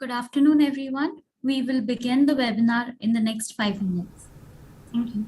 Good afternoon, everyone. We will begin the webinar in the next 5 minutes. Thank you.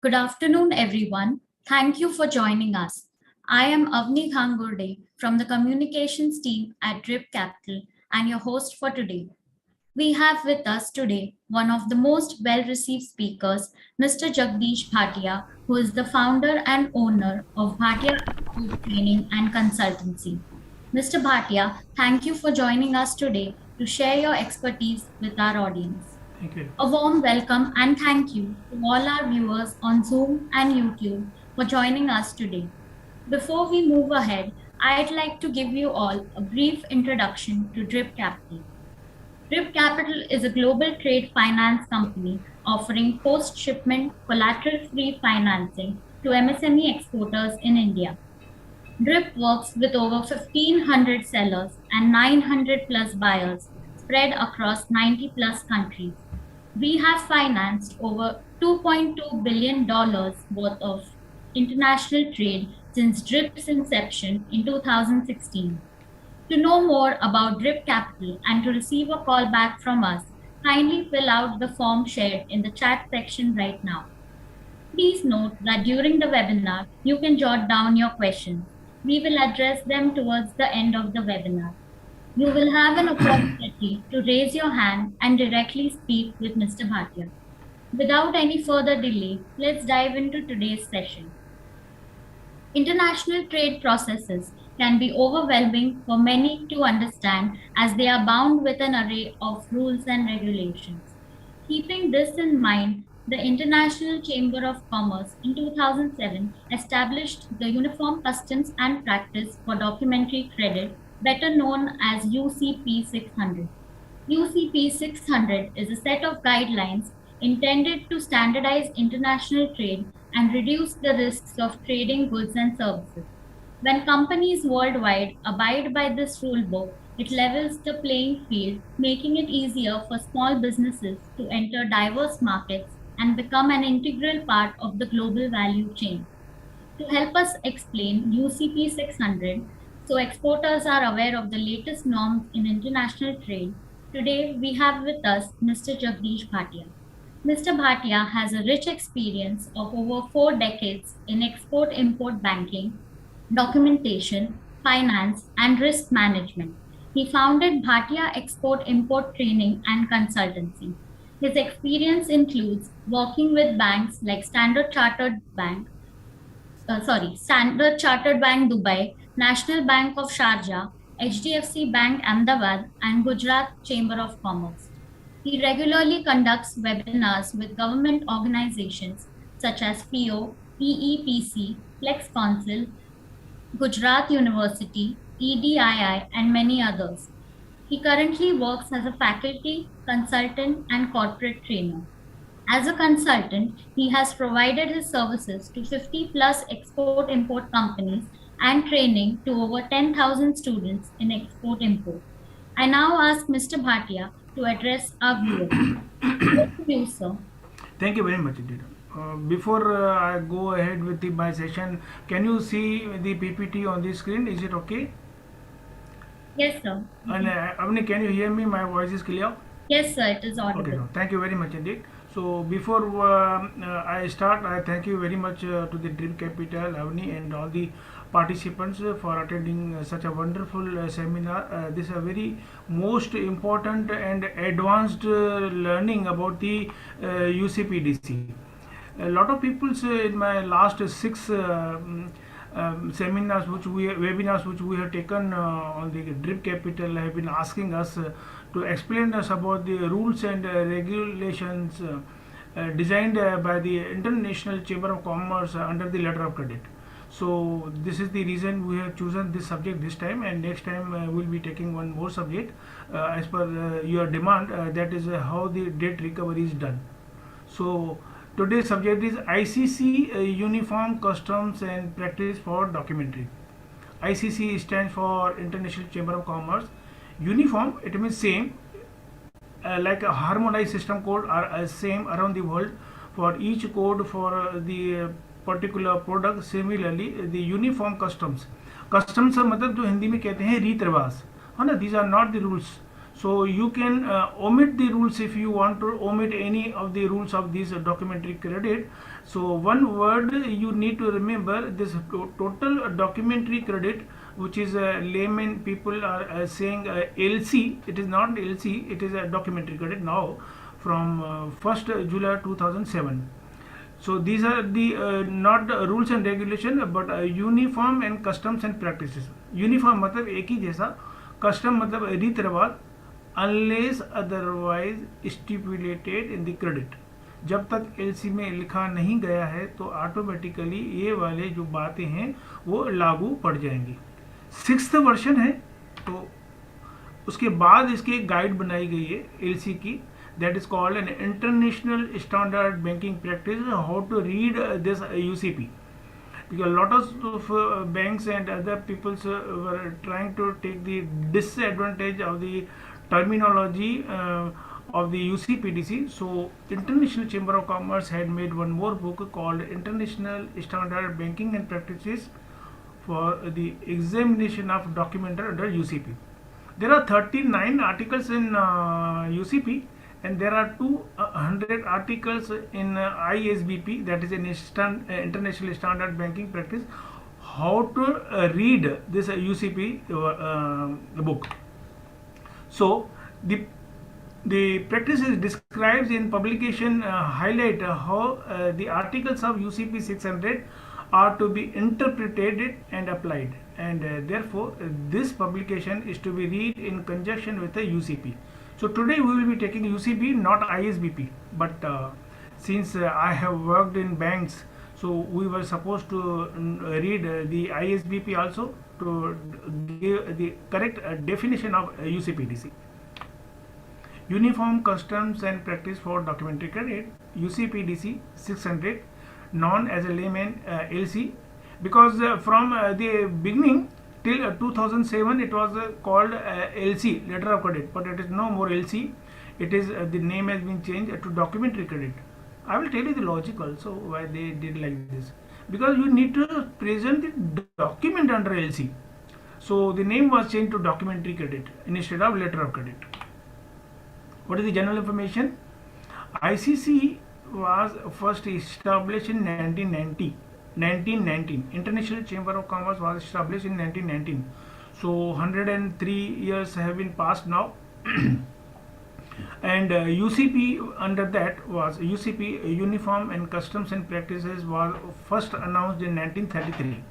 Good afternoon, everyone. Thank you for joining us. I am Avni Khangurde from the communications team at Drip Capital and your host for today. We have with us today one of the most well-received speakers, Mr. Jagdish Bhatia, who is the founder and owner of Bhatia Training and Consultancy. Mr. Bhatia, thank you for joining us today to share your expertise with our audience. Thank you. A warm welcome and thank you to all our viewers on Zoom and YouTube for joining us today. Before we move ahead, I'd like to give you all a brief introduction to Drip Capital. Drip Capital is a global trade finance company offering post-shipment collateral-free financing to MSME exporters in India. Drip works with over 1,500 sellers and 900 plus buyers spread across 90 plus countries. We have financed over $2.2 billion worth of international trade since Drip's inception in 2016. To know more about Drip Capital and to receive a call back from us, kindly fill out the form shared in the chat section right now. Please note that during the webinar, you can jot down your questions. We will address them towards the end of the webinar. You will have an opportunity to raise your hand and directly speak with Mr. Bhatia. Without any further delay, let's dive into today's session. International trade processes can be overwhelming for many to understand as they are bound with an array of rules and regulations. Keeping this in mind, the International Chamber of Commerce in 2007 established the Uniform Customs and Practice for Documentary Credit, better known as UCP 600. UCP 600 is a set of guidelines intended to standardize international trade and reduce the risks of trading goods and services. When companies worldwide abide by this rulebook, it levels the playing field, making it easier for small businesses to enter diverse markets and become an integral part of the global value chain. To help us explain UCP 600, so exporters are aware of the latest norms in international trade, today we have with us Mr. Jagdish Bhatia. Mr. Bhatia has a rich experience of over 4 decades in export import banking, documentation, finance, and risk management. He founded Bhatia Export Import Training and Consultancy. His experience includes working with banks like Standard Chartered Bank Dubai, National Bank of Sharjah, HDFC Bank Ahmedabad, and Gujarat Chamber of Commerce. He regularly conducts webinars with government organizations such as FIO, PEPC, Flex Council, Gujarat University, EDII, and many others. He currently works as a faculty, consultant, and corporate trainer. As a consultant, he has provided his services to 50 plus export import companies and training to over 10,000 students in export import. I now ask Mr. Bhatia to address our viewers. Over to you, sir. Thank you very much indeed. Before I go ahead with my session, can you see the PPT on the screen? Is it okay? Yes, sir. And Avni, can you hear me? My voice is clear? Yes, sir, it is Okay, audible. no, thank you very much indeed. So before I start, I thank you very much to the Dream Capital, Avni, and all the participants for attending such a wonderful seminar. This is a very most important and advanced learning about the UCPDC. A lot of people in my last six seminars webinars which we have taken on the drip capital have been asking us to explain us about the rules and regulations designed by the International Chamber of Commerce under the letter of credit. So this is the reason we have chosen this subject this time, and next time we'll be taking one more subject as per your demand, that is how the debt recovery is done. So today's subject is ICC Uniform Customs and Practice for Documentary. ICC stands for International Chamber of Commerce. Uniform, it means same, like a harmonized system code are same around the world for each code for the particular product. Similarly, the uniform customs. Customs का मतलब जो हिंदी में कहते हैं रीत रिवाज, है ना? These are not the rules. So you can omit the rules if you want to omit any of the rules of this documentary credit. So one word you need to remember, this total documentary credit, which is layman people are saying LC. It is not LC, it is a documentary credit now from 1st July 2007. So these are the not rules and regulation but uniform and customs and practices. Uniform मतलब एक ही जैसा, custom मतलब रीत रिवाज, unless otherwise stipulated in the credit. जब तक LC में लिखा नहीं गया है तो ऑटोमेटिकली ये वाले जो बातें हैं वो लागू पड़ जाएंगी. 6th वर्जन है तो उसके बाद इसकी एक गाइड बनाई गई है LC की, that is called an international standard banking practice, how to read this UCP, because a lot of banks and other people were trying to take the disadvantage of the terminology of the UCPDC. So International Chamber of Commerce had made one more book called International Standard Banking and Practices for the examination of document under UCP. There are 39 articles in UCP, and there are 200 articles in ISBP, that is an International Standard Banking Practice, how to read this UCP book. So the practice is described in publication highlight how the articles of UCP 600 are to be interpreted and applied, and therefore this publication is to be read in conjunction with the UCP. So today we will be taking UCP, not ISBP, but since I have worked in banks, so we were supposed to read the ISBP also to give the correct definition of UCPDC. Uniform Customs and Practice for Documentary Credit, UCPDC 600, known as a layman LC, because from the beginning till 2007 it was called LC, letter of credit, but it is no more LC. It is the name has been changed to documentary credit. I will tell you the logic also why they did like this, because you need to present the document under LC, so the name was changed to documentary credit instead of letter of credit. What is the general information? ICC was first established in 1990. 1919. International Chamber of Commerce was established in 1919. So 103 years have been passed now. And UCP under that was UCP, Uniform and Customs and Practices, was first announced in 1933,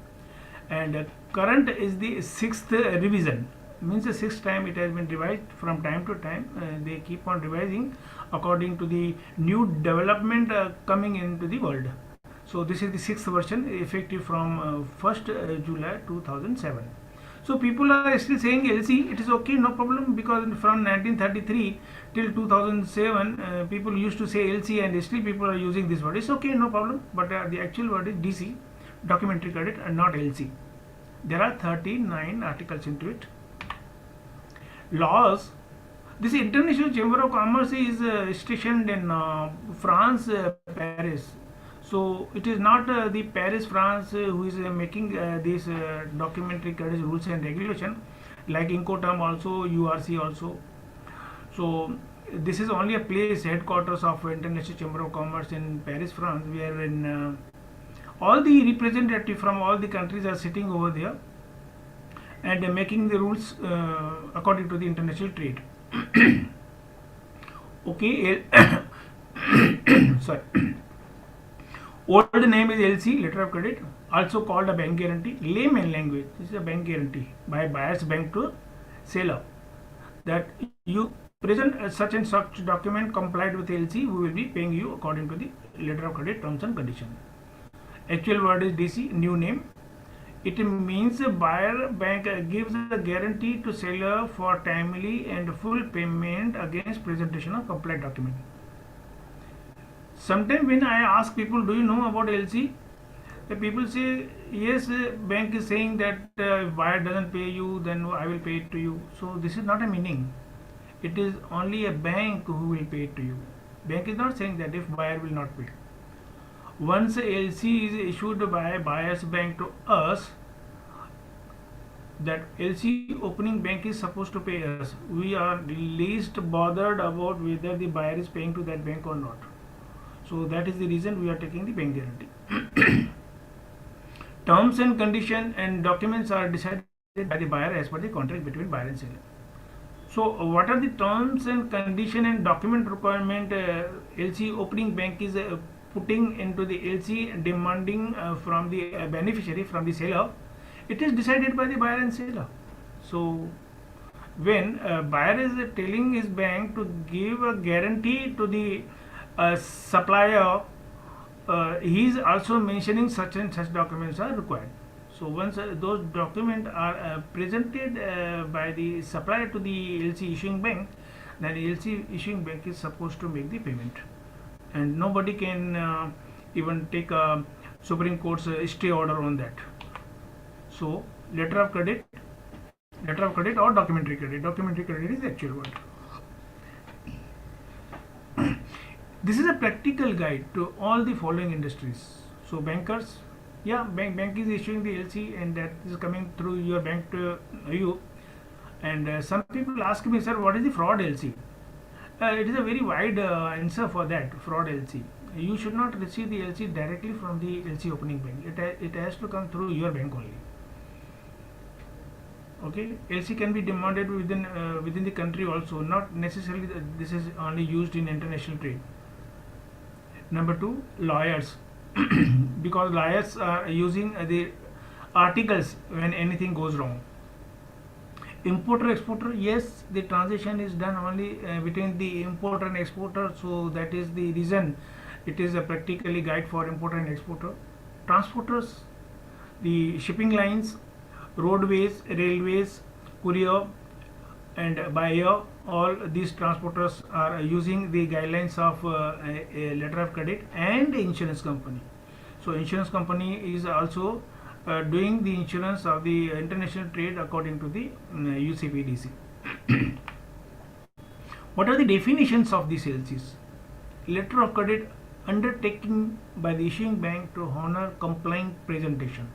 and current is the sixth revision, means the sixth time it has been revised. From time to time they keep on revising according to the new development coming into the world. So this is the sixth version, effective from 1st July 2007. So people are still saying LC, it is okay, no problem, because from 1933 till 2007 people used to say LC, and still people are using this word. It's okay, no problem, but the actual word is DC, documentary credit, and not LC. There are 39 articles into it. Laws. This International Chamber of Commerce is stationed in France, Paris. So it is not the Paris, France who is making this documentary credit rules and regulation, like Incoterm also, URC also. So this is only a place, headquarters of International Chamber of Commerce in Paris, France, where in all the representatives from all the countries are sitting over there and making the rules according to the international trade. Okay, sorry. Old name is LC, letter of credit, also called a bank guarantee. Layman language, this is a bank guarantee by buyer's bank to seller, that you present such and such document complied with LC, we will be paying you according to the letter of credit terms and conditions. Actual word is DC, new name. It means a buyer bank gives a guarantee to seller for timely and full payment against presentation of compliant document. Sometimes when I ask people, do you know about LC? The people say, yes, bank is saying that if buyer doesn't pay you, then I will pay it to you. So this is not a meaning. It is only a bank who will pay it to you. Bank is not saying that if buyer will not pay. Once LC is issued by buyer's bank to us, that LC opening bank is supposed to pay us. We are least bothered about whether the buyer is paying to that bank or not. So that is the reason we are taking the bank guarantee. Terms and conditions and documents are decided by the buyer as per the contract between buyer and seller. So what are the terms and condition and document requirement LC opening bank is putting into the LC, demanding from the beneficiary, from the seller? It is decided by the buyer and seller. So when buyer is telling his bank to give a guarantee to the supplier, he is also mentioning such and such documents are required. So once those documents are presented by the supplier to the LC issuing bank, then the LC issuing bank is supposed to make the payment, and nobody can even take a Supreme Court's stay order on that. So letter of credit or documentary credit. Documentary credit is the actual word. This is a practical guide to all the following industries. So bankers, yeah, bank is issuing the LC, and that is coming through your bank to you. And some people ask me, sir, what is the fraud LC? It is a very wide answer for that. Fraud LC. You should not receive the LC directly from the LC opening bank. It has to come through your bank only. Okay, LC can be demanded within the country also. Not necessarily this is only used in international trade. Number two, lawyers, because lawyers are using the articles when anything goes wrong. Importer exporter, yes, the transaction is done only between the importer and exporter, so that is the reason it is a practically guide for importer and exporter. Transporters, the shipping lines, roadways, railways, courier, and by air, all these transporters are using the guidelines of a letter of credit, and insurance company. So insurance company is also doing the insurance of the international trade according to the UCP DC. What are the definitions of these LCs? Letter of credit, undertaking by the issuing bank to honor compliant presentation.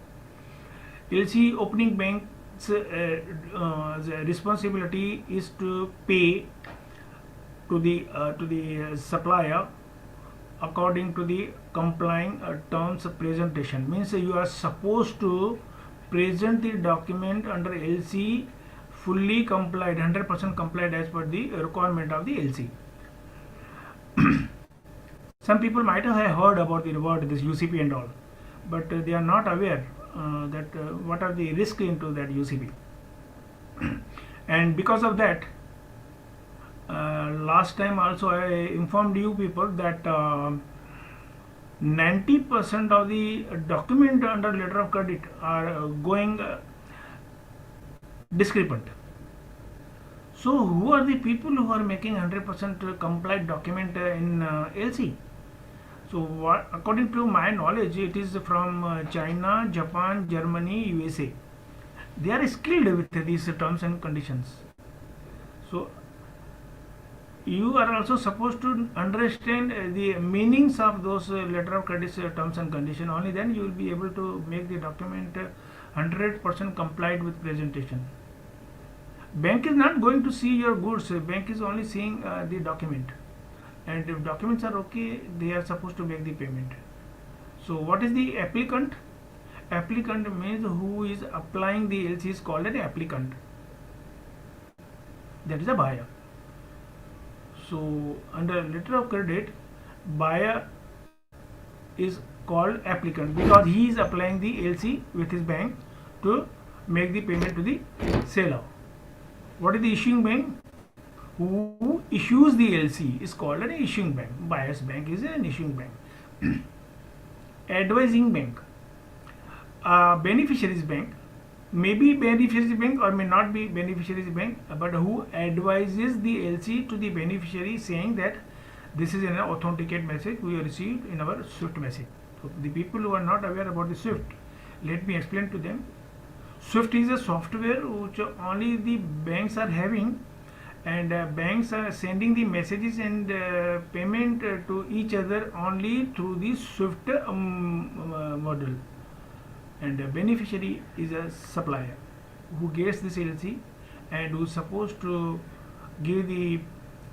LC opening bank's responsibility is to pay to the supplier according to the complying terms presentation. Means you are supposed to present the document under LC fully complied, 100% complied as per the requirement of the LC. Some people might have heard about the word this UCP and all, but they are not aware that what are the risks into that UCP. And because of that, last time also I informed you people that 90% of the document under letter of credit are going discrepant. So who are the people who are making 100% compliant document in LC? So what, according to my knowledge, it is from China, Japan, Germany, USA. They are skilled with these terms and conditions. So you are also supposed to understand the meanings of those letter of credit terms and condition. Only then you will be able to make the document 100% complied with presentation. Bank is not going to see your goods. Bank is only seeing the document, and if documents are okay, they are supposed to make the payment. So what is the applicant? Applicant means who is applying the LC is called an applicant. That is a buyer. So under letter of credit, buyer is called applicant because he is applying the LC with his bank to make the payment to the seller. What is the issuing bank? Who issues the LC is called an issuing bank. Buyer's bank is an issuing bank. Advising bank. Beneficiary's bank may be beneficiary's bank or may not be beneficiary's bank, but who advises the LC to the beneficiary saying that this is an authenticate message we received in our SWIFT message. So the people who are not aware about the SWIFT, let me explain to them. SWIFT is a software which only the banks are having, and banks are sending the messages and payment to each other only through the SWIFT model. And the beneficiary is a supplier who gets this LC and who is supposed to give the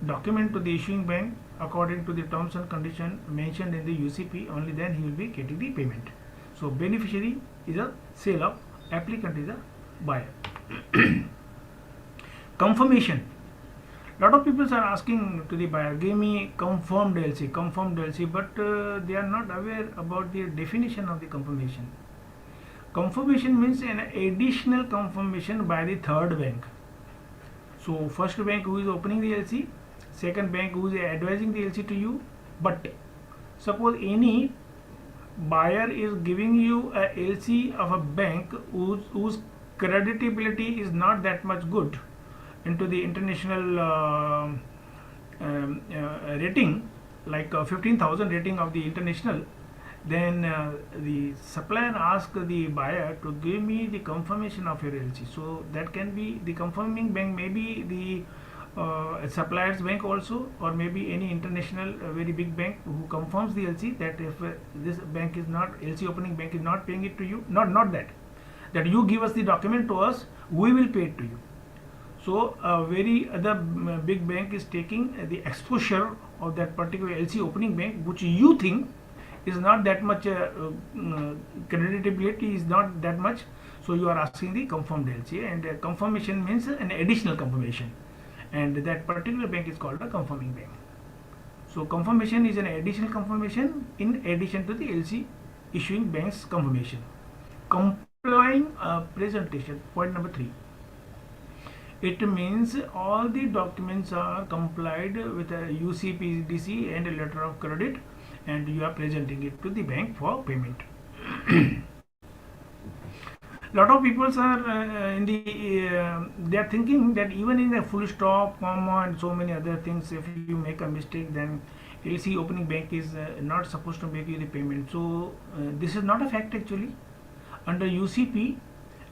document to the issuing bank according to the terms and conditions mentioned in the UCP. Only then he will be getting the payment. So beneficiary is a seller, applicant is a buyer. Confirmation. Lot of people are asking to the buyer, give me confirmed LC, but they are not aware about the definition of the confirmation. Confirmation means an additional confirmation by the third bank. So first bank who is opening the LC, second bank who is advising the LC to you. But suppose any buyer is giving you a LC of a bank whose creditability is not that much good into the international rating, like 15,000 rating of the international, then the supplier asks the buyer to give me the confirmation of your LC. So that can be the confirming bank, maybe the supplier's bank also, or maybe any international very big bank who confirms the LC that if this bank is not, LC opening bank is not paying it to you, not that you give us the document to us, we will pay it to you. So a very other big bank is taking the exposure of that particular LC opening bank, which you think is not that much creditability is not that much, so you are asking the confirmed LC, and confirmation means an additional confirmation, and that particular bank is called a confirming bank. So confirmation is an additional confirmation in addition to the LC issuing bank's confirmation. Complying presentation, point number 3. It means all the documents are complied with a UCP and a letter of credit, and you are presenting it to the bank for payment. Lot of people are they are thinking that even in a full stop, comma, and so many other things, if you make a mistake, then LC opening bank is not supposed to make you the payment. So this is not a fact actually. Under UCP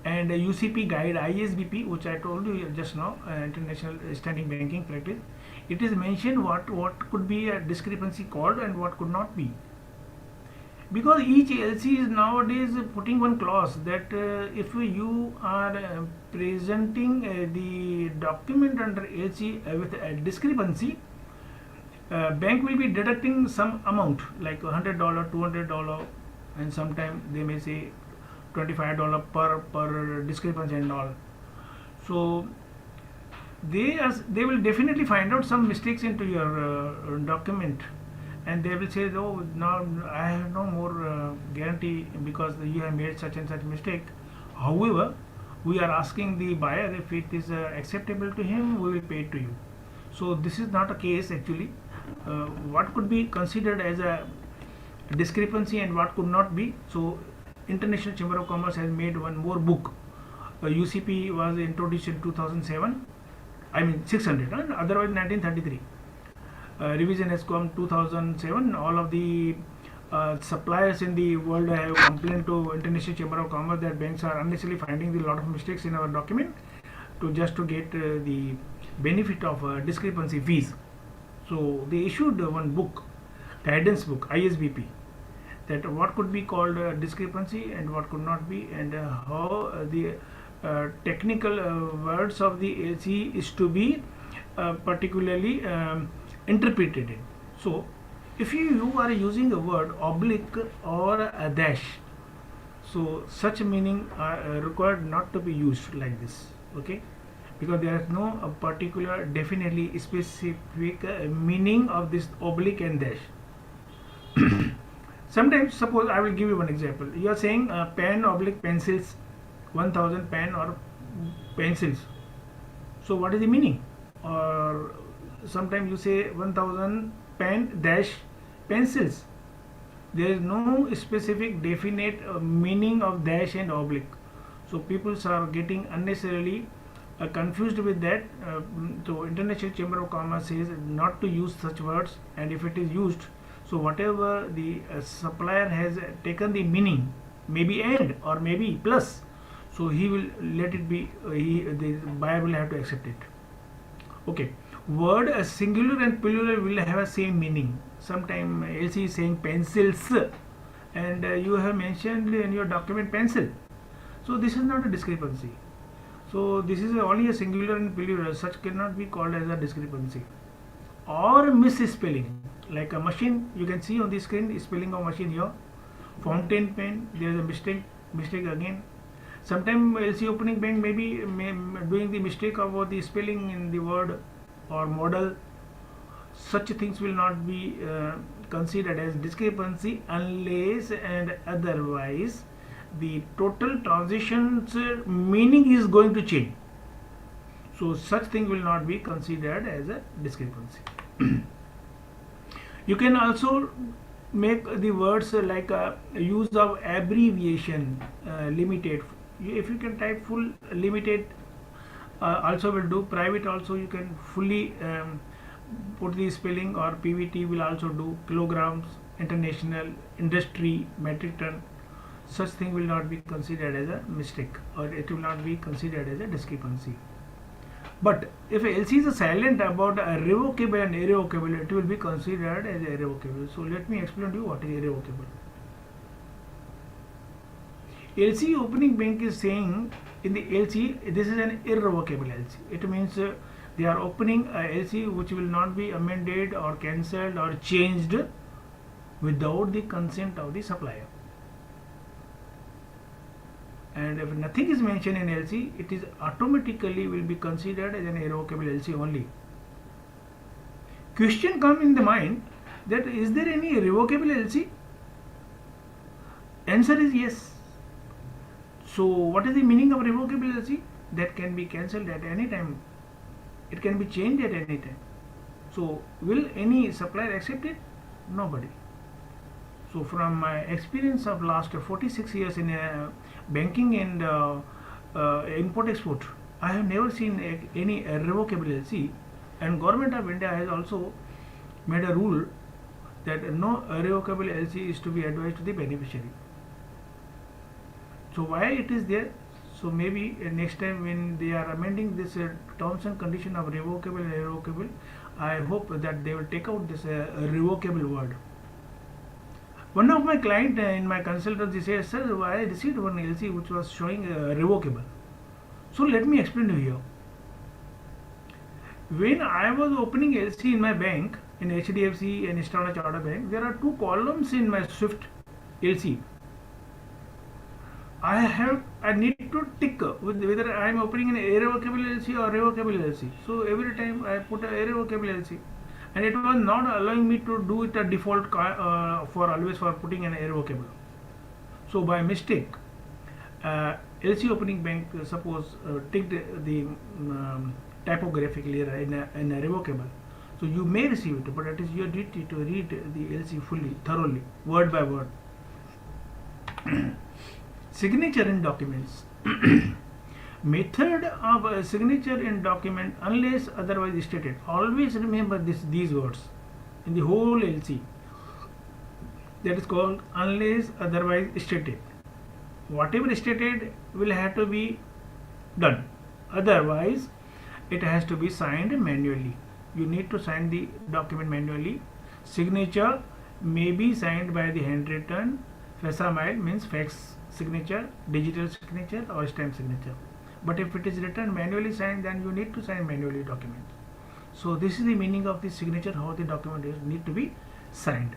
and UCP guide ISBP, which I told you just now, International Standing Banking Practice, it is mentioned what could be a discrepancy called and what could not be. Because each LC is nowadays putting one clause that if you are presenting the document under LC with a discrepancy, bank will be deducting some amount like $100, $200, and sometimes they may say $25 per discrepancy and all. So they will definitely find out some mistakes into your document, and they will say, oh, now I have no more guarantee because you have made such and such mistake. However, we are asking the buyer if it is acceptable to him, we will pay it to you. So this is not a case actually. What could be considered as a discrepancy and what could not be. So International Chamber of Commerce has made one more book. UCP was introduced in 2007. I mean 600, otherwise 1933. Revision has come 2007. All of the suppliers in the world have complained to International Chamber of Commerce that banks are unnecessarily finding a lot of mistakes in our document to get the benefit of discrepancy fees. So they issued one book, guidance book, ISBP, that what could be called discrepancy and what could not be, and how the technical words of the LC is to be particularly interpreted. So if you are using a word oblique or a dash, so such meaning are required not to be used like this, okay, because there is no particular definitely specific meaning of this oblique and dash. Sometimes, suppose I will give you one example. You are saying pen oblique pencils, 1000 pen or pencils. So what is the meaning? Or sometimes you say 1000 pen dash pencils. There is no specific definite meaning of dash and oblique. So people are getting unnecessarily confused with that. So International Chamber of Commerce says not to use such words, and if it is used, so whatever the supplier has taken the meaning, maybe and or maybe plus, so he will let it be. The buyer will have to accept it. Okay, word singular and plural will have a same meaning. Sometimes LC is saying pencils, and you have mentioned in your document pencil. So this is not a discrepancy. So this is only a singular and plural. Such cannot be called as a discrepancy. Or misspelling, like a machine. You can see on the screen spelling of machine here. Fountain pen. There is a mistake again. Sometimes LC opening bank may be doing the mistake about the spelling in the word or model. Such things will not be considered as discrepancy unless and otherwise the total transition's meaning is going to change. So such thing will not be considered as a discrepancy. You can also make the words like a use of abbreviation, limited. If you can type full limited, also will do. Private also you can fully put the spelling, or PVT will also do. Kilograms, international, industry, metric ton. Such thing will not be considered as a mistake, or it will not be considered as a discrepancy. But if LC is silent about a revocable and irrevocable, it will be considered as irrevocable. So let me explain to you what is irrevocable. LC opening bank is saying in the LC, this is an irrevocable LC. It means they are opening a LC which will not be amended or cancelled or changed without the consent of the supplier. And if nothing is mentioned in LC, it is automatically will be considered as an irrevocable LC only. Question come in the mind that is there any revocable LC? Answer is yes. So what is the meaning of revocable LC? That can be cancelled at any time. It can be changed at any time. So will any supplier accept it? Nobody. So from my experience of last 46 years in banking and import-export, I have never seen any revocable LC, and Government of India has also made a rule that no revocable LC is to be advised to the beneficiary. So why it is there? So maybe next time when they are amending this terms and condition of revocable and irrevocable, I hope that they will take out this revocable word. One of my client in my consultancy says, sir, I received one LC which was showing revocable. So let me explain to you here. When I was opening LC in my bank, in HDFC and Standard Chartered Bank, there are two columns in my Swift LC. I need to tick with whether I am opening an irrevocable LC or revocable LC. So every time I put a irrevocable LC, and it was not allowing me to do it a default for always for putting an irrevocable. So by mistake, LC opening bank suppose ticked the typographically in a revocable. So you may receive it, but it is your duty to read the LC fully, thoroughly, word by word. Signature in documents. Method of signature in document unless otherwise stated. Always remember these words in the whole LC. That is called unless otherwise stated. Whatever stated will have to be done. Otherwise, it has to be signed manually. You need to sign the document manually. Signature may be signed by the handwritten, facsimile means fax signature, digital signature or stamp signature. But if it is written manually signed, then you need to sign manually document. So this is the meaning of the signature, how the document is need to be signed.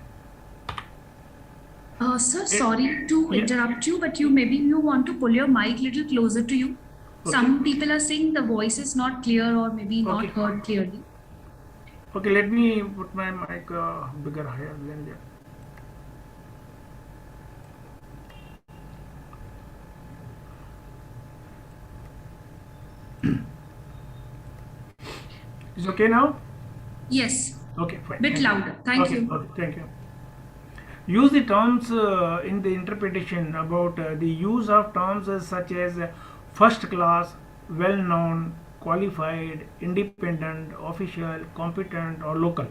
Sir, sorry to interrupt you, but you want to pull your mic little closer to you. Okay. Some people are saying the voice is not clear or maybe not heard clearly. Okay, let me put my mic bigger higher than that. Is okay now? Yes. Okay, fine. Bit louder. Thank you. Okay, thank you. Use the terms in the interpretation about the use of terms such as first class, well known, qualified, independent, official, competent or local.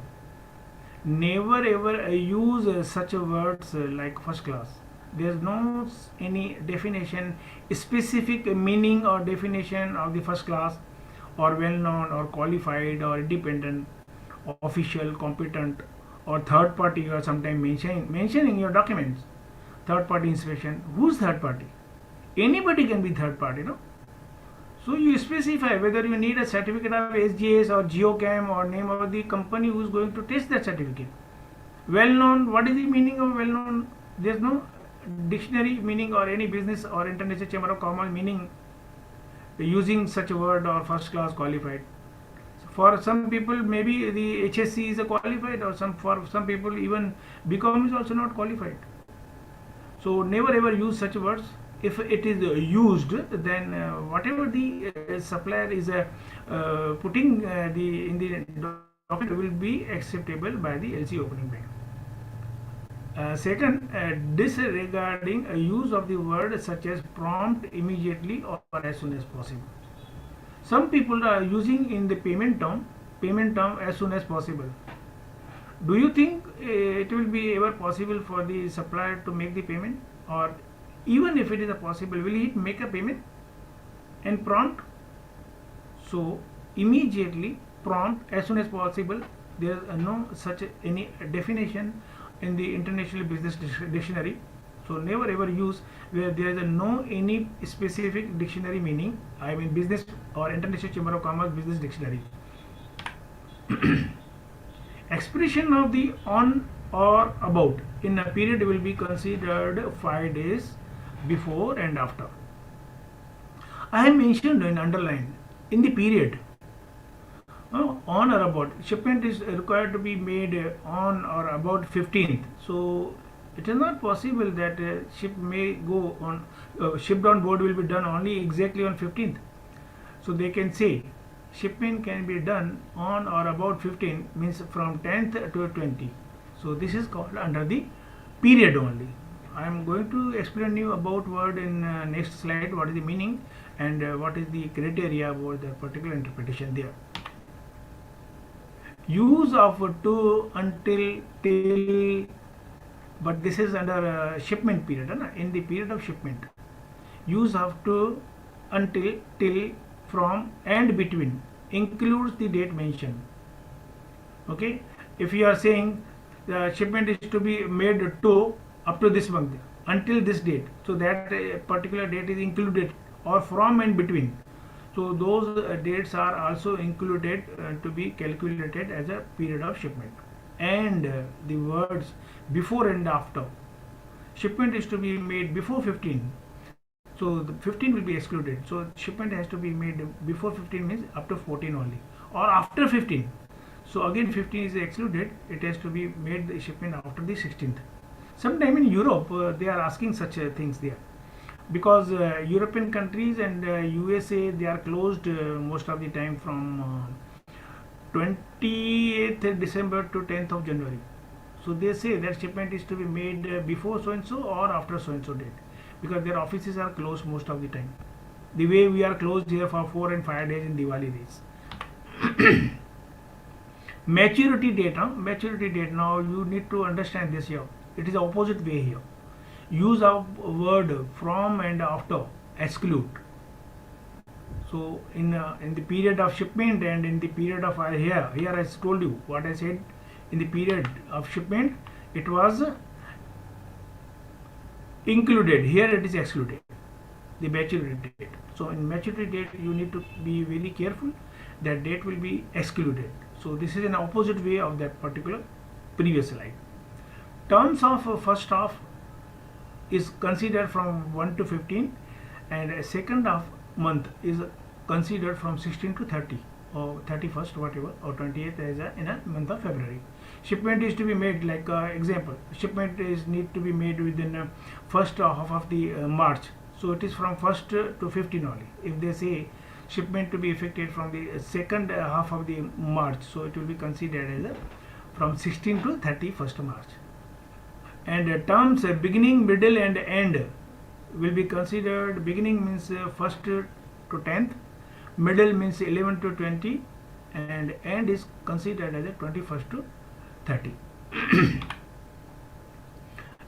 Never ever use such words like first class. There is no any definition, specific meaning or definition of the first class or well known or qualified or independent, official, competent or third party. You are sometimes mentioning your documents. Third party inspection. Who's third party? Anybody can be third party, no? So you specify whether you need a certificate of SGS or Geocam or name of the company who is going to test that certificate. Well known, what is the meaning of well known? There is no dictionary meaning or any business or international chamber of commerce meaning using such a word or first class, qualified. For some people maybe the HSC is a qualified, or for some people even BCom is also not qualified. So never ever use such words. If it is used, then whatever the supplier is putting in the document will be acceptable by the LC opening bank. Second, disregarding a use of the word such as prompt, immediately or as soon as possible. Some people are using in the payment term as soon as possible. Do you think it will be ever possible for the supplier to make the payment, or even if it is possible, will he make a payment and prompt? So immediately, prompt, as soon as possible, there is no such any definition in the International Business Dictionary. So never ever use where there is no any specific dictionary meaning. I mean business or International Chamber of Commerce Business Dictionary. Expression of the on or about in a period will be considered 5 days before and after. I have mentioned in underline in the period. On or about, shipment is required to be made on or about 15th. So it is not possible that ship may go on shipped on board will be done only exactly on 15th. So they can say shipment can be done on or about 15, means from 10th to 20. So this is called under the period only. I am going to explain you about word in next slide, what is the meaning and what is the criteria for the particular interpretation there. Use of to, until, till, but this is under shipment period. In the period of shipment, use of to, until, till, from and between includes the date mentioned. Okay, if you are saying the shipment is to be made to up to this month until this date, so that particular date is included, or from and between. So So those dates are also included to be calculated as a period of shipment. And the words before and after. Shipment is to be made before 15. So the 15 will be excluded. So shipment has to be made before 15 means up to 14 only, or after 15. So again 15 is excluded. It has to be made the shipment after the 16th. Sometime in Europe they are asking such things there, because European countries and USA, they are closed most of the time from 28th December to 10th of January. So they say that shipment is to be made before so and so or after so and so date, because their offices are closed most of the time. The way we are closed here for 4 and 5 days in Diwali days. Maturity date, maturity date. Now you need to understand this here. It is opposite way here. Use of word from and after, exclude. So in the period of shipment and in the period of here I told you what I said. In the period of shipment it was included, here it is excluded, the maturity date. So in maturity date you need to be very careful, that date will be excluded. So this is an opposite way of that particular previous slide. Terms of first half is considered from 1 to 15, and a second half month is considered from 16 to 30 or 31st whatever, or 28th as in a month of February. Shipment is to be made, like example, shipment is need to be made within first half of the March. So it is from 1st to 15 only. If they say shipment to be effected from the second half of the March, so it will be considered as from 16 to 31st March. And terms beginning, middle and end will be considered. Beginning means 1st to 10th, middle means 11 to 20, and end is considered as 21st to 30.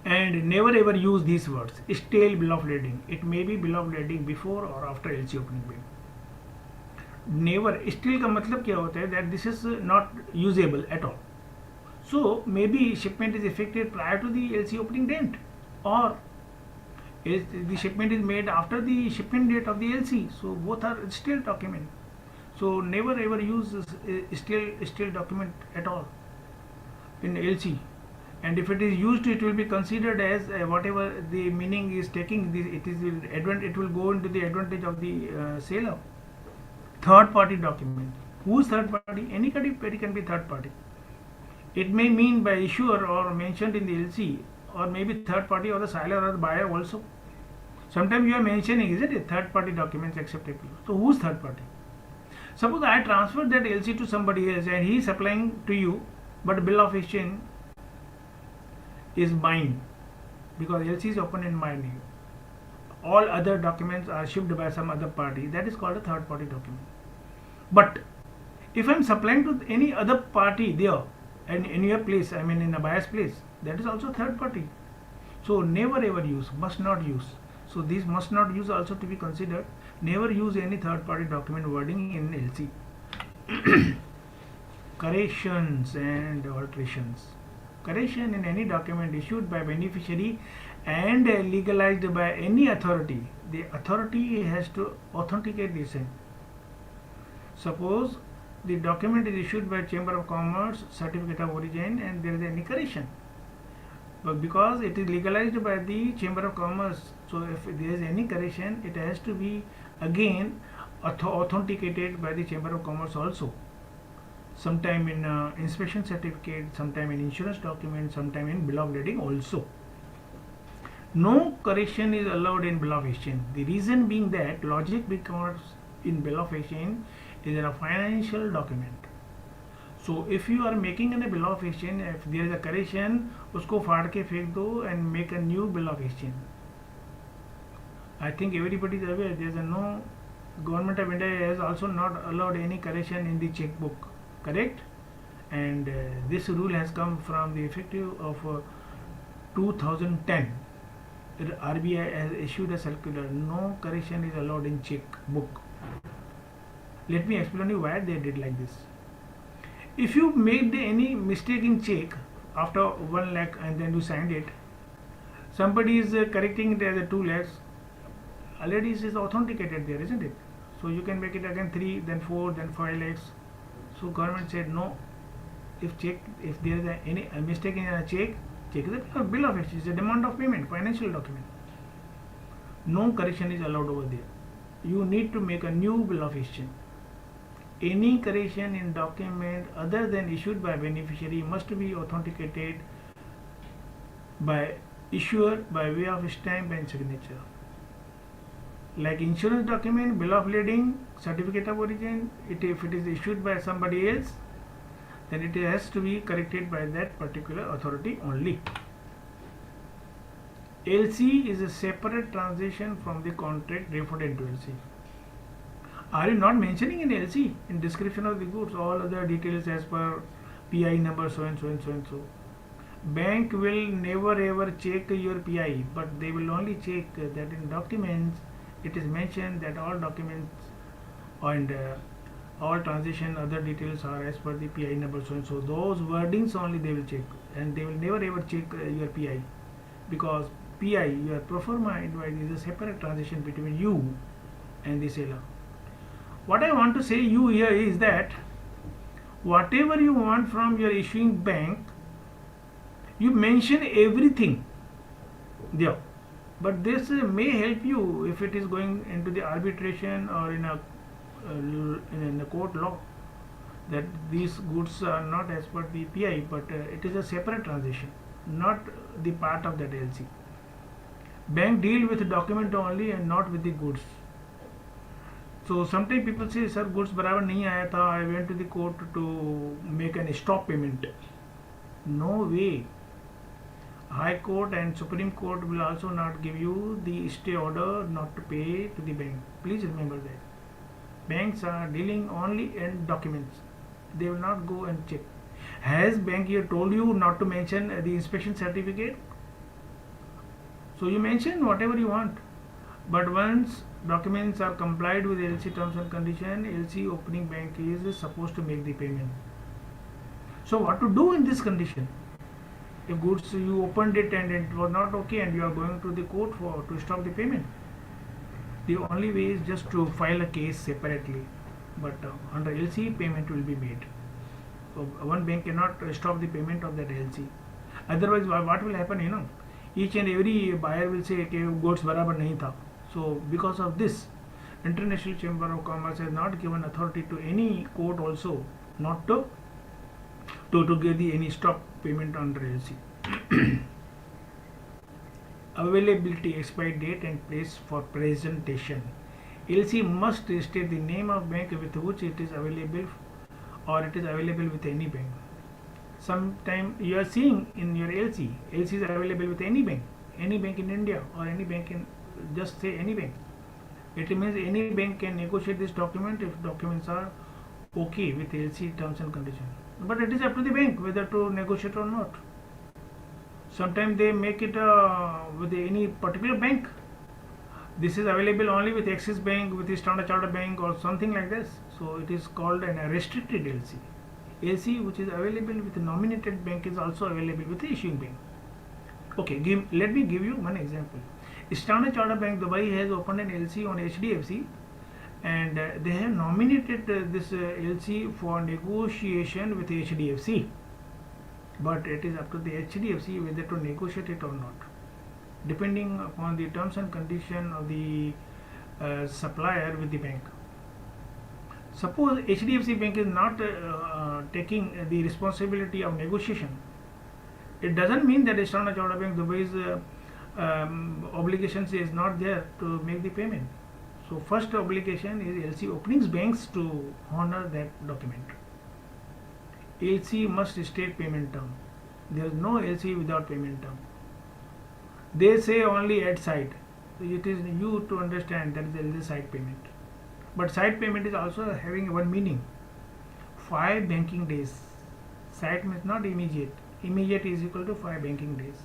And never ever use these words. Stale bill of lading. It may be bill of lading before or after LC opening bid. Never. Stale का मतलब क्या होता है? That this is not usable at all. So maybe shipment is effected prior to the LC opening date, or the shipment is made after the shipment date of the LC. So both are still document. So never ever use still document at all in LC. And if it is used, it will be considered as whatever the meaning is taking. It will go into the advantage of the seller. Third party document. Who's third party? Anybody can be third party. It may mean by issuer or mentioned in the LC, or maybe third party or the seller or the buyer also. Sometimes you are mentioning, isn't it, third party documents acceptable. So who's third party? Suppose I transfer that LC to somebody else and he is supplying to you, but bill of exchange is mine, because LC is open in my name. All other documents are shipped by some other party. That is called a third party document. But if I am supplying to any other party there, and in your place, I mean in a buyer's place, that is also third party. So never ever use, must not use. So these must not use also to be considered. Never use any third party document wording in LC. Corrections and alterations. Correction in any document issued by beneficiary and legalized by any authority. The authority has to authenticate the same. Suppose the document is issued by Chamber of Commerce, certificate of origin, and there is any correction. But because it is legalized by the Chamber of Commerce, so if there is any correction, it has to be again authenticated by the Chamber of Commerce also. Sometime in inspection certificate, sometime in insurance document, sometime in bill of lading also. No correction is allowed in bill of exchange. The reason being that logic, because in bill of exchange is a financial document. So if you are making a bill of exchange, if there is a correction, usko फाड़ के फेंक दो and make a new bill of exchange. I think everybody is aware there is no, government of India has also not allowed any correction in the checkbook, correct? And this rule has come from the effective of 2010. RBI has issued a circular, no correction is allowed in checkbook. Let me explain you why they did like this. If you made any mistake in check after 1 lakh and then you signed it, somebody is correcting it as a 2 lakhs, already it is authenticated there, isn't it? So you can make it again 3, then 4, then 5 lakhs. So government said no. If there is any mistake in a check the bill of exchange. It's a demand of payment, financial document. No correction is allowed over there. You need to make a new bill of exchange. Any correction in document other than issued by beneficiary must be authenticated by issuer by way of stamp and signature. Like insurance document, bill of lading, certificate of origin, if it is issued by somebody else, then it has to be corrected by that particular authority only. LC is a separate transaction from the contract referred into LC. Are you not mentioning in LC in description of the goods all other details as per PI number so and so and so and so? Bank will never ever check your PI, but they will only check that in documents it is mentioned that all documents and all transaction other details are as per the PI number so and so. Those wordings only they will check, and they will never ever check your PI, because PI, your pro forma invoice, is a separate transaction between you and the seller. What I want to say you here is that whatever you want from your issuing bank, you mention everything there, but this may help you if it is going into the arbitration or in a court law, that these goods are not as per the PI, but it is a separate transaction, not the part of that LC. Bank deal with the document only and not with the goods. So sometimes people say, sir, goods बराबर नहीं आया था, I went to the court to make an stop payment. No way. High Court and Supreme Court will also not give you the stay order not to pay to the bank. Please remember that. Banks are dealing only in documents. They will not go and check. Has bank here told you not to mention the inspection certificate? So you mention whatever you want. But once documents are complied with LC terms and condition, LC opening bank is supposed to make the payment. So what to do in this condition? If goods you opened it and it was not okay and you are going to the court to stop the payment, the only way is just to file a case separately, but under LC payment will be made. So one bank cannot stop the payment of that LC. Otherwise what will happen, each and every buyer will say कि goods बराबर नहीं था. So because of this, International Chamber of Commerce has not given authority to any court also not to give the any stop payment under LC. Availability, expiry date and place for presentation. LC must state the name of bank with which it is available, or it is available with any bank. Sometime you are seeing in your LC is available with any bank in India, or any bank in, just say any bank. It means any bank can negotiate this document if documents are okay with LC terms and conditions. But it is up to the bank whether to negotiate or not. Sometimes they make it with any particular bank. This is available only with Axis Bank, with the Standard Chartered Bank, or something like this. So it is called a restricted LC. LC which is available with the nominated bank is also available with the issuing bank. Okay, let me give you one example. Standard Chartered Bank Dubai has opened an LC on HDFC, and they have nominated this LC for negotiation with HDFC, but it is up to the HDFC whether to negotiate it or not, depending upon the terms and condition of the supplier with the bank. Suppose HDFC Bank is not taking the responsibility of negotiation, it doesn't mean that Standard Chartered Bank Dubai's obligations is not there to make the payment. So first obligation is LC openings banks to honor that document. LC must state payment term. There is no LC without payment term. They say only at site. So it is you to understand that there is a site payment. But site payment is also having one meaning. 5 banking days. Site means not immediate. Immediate is equal to 5 banking days.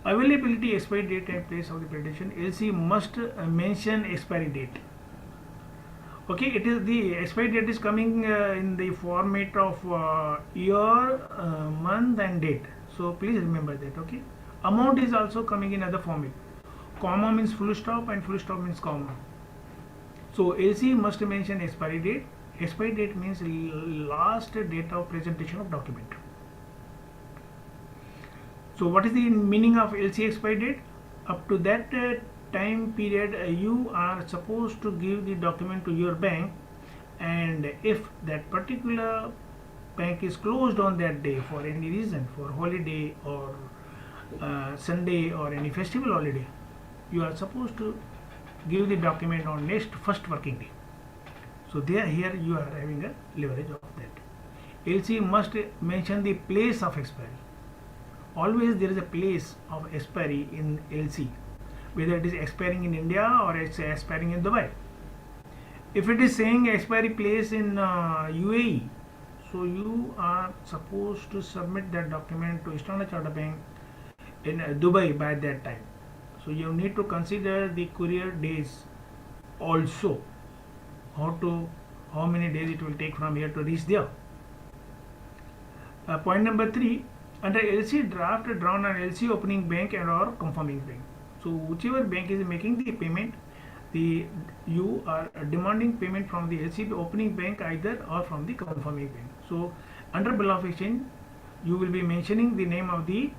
Availability, expiry date and place of the presentation. LC must mention expiry date. Okay, it is the expiry date is coming in the format of year, month and date. So please remember that. Okay, amount is also coming in other format. comma means full stop and full stop means comma. So LC must mention expiry date. Expiry date means last date of presentation of document. So what is the meaning of LC expiry date? Up to that time period you are supposed to give the document to your bank, and if that particular bank is closed on that day for any reason, for holiday or Sunday or any festival holiday, you are supposed to give the document on next first working day. So here you are having a leverage of that. LC must mention the place of expiry. Always there is a place of expiry in LC, whether it is expiring in India or it's expiring in Dubai. If it is saying expiry place in UAE, so you are supposed to submit that document to Standard Chartered Bank in Dubai by that time. So you need to consider the courier days also, how many days it will take from here to reach there. Point number 3, under LC draft drawn on LC opening bank and or confirming bank. So whichever bank is making the payment, you are demanding payment from the LC opening bank either or from the confirming bank. So under bill of exchange you will be mentioning the name of the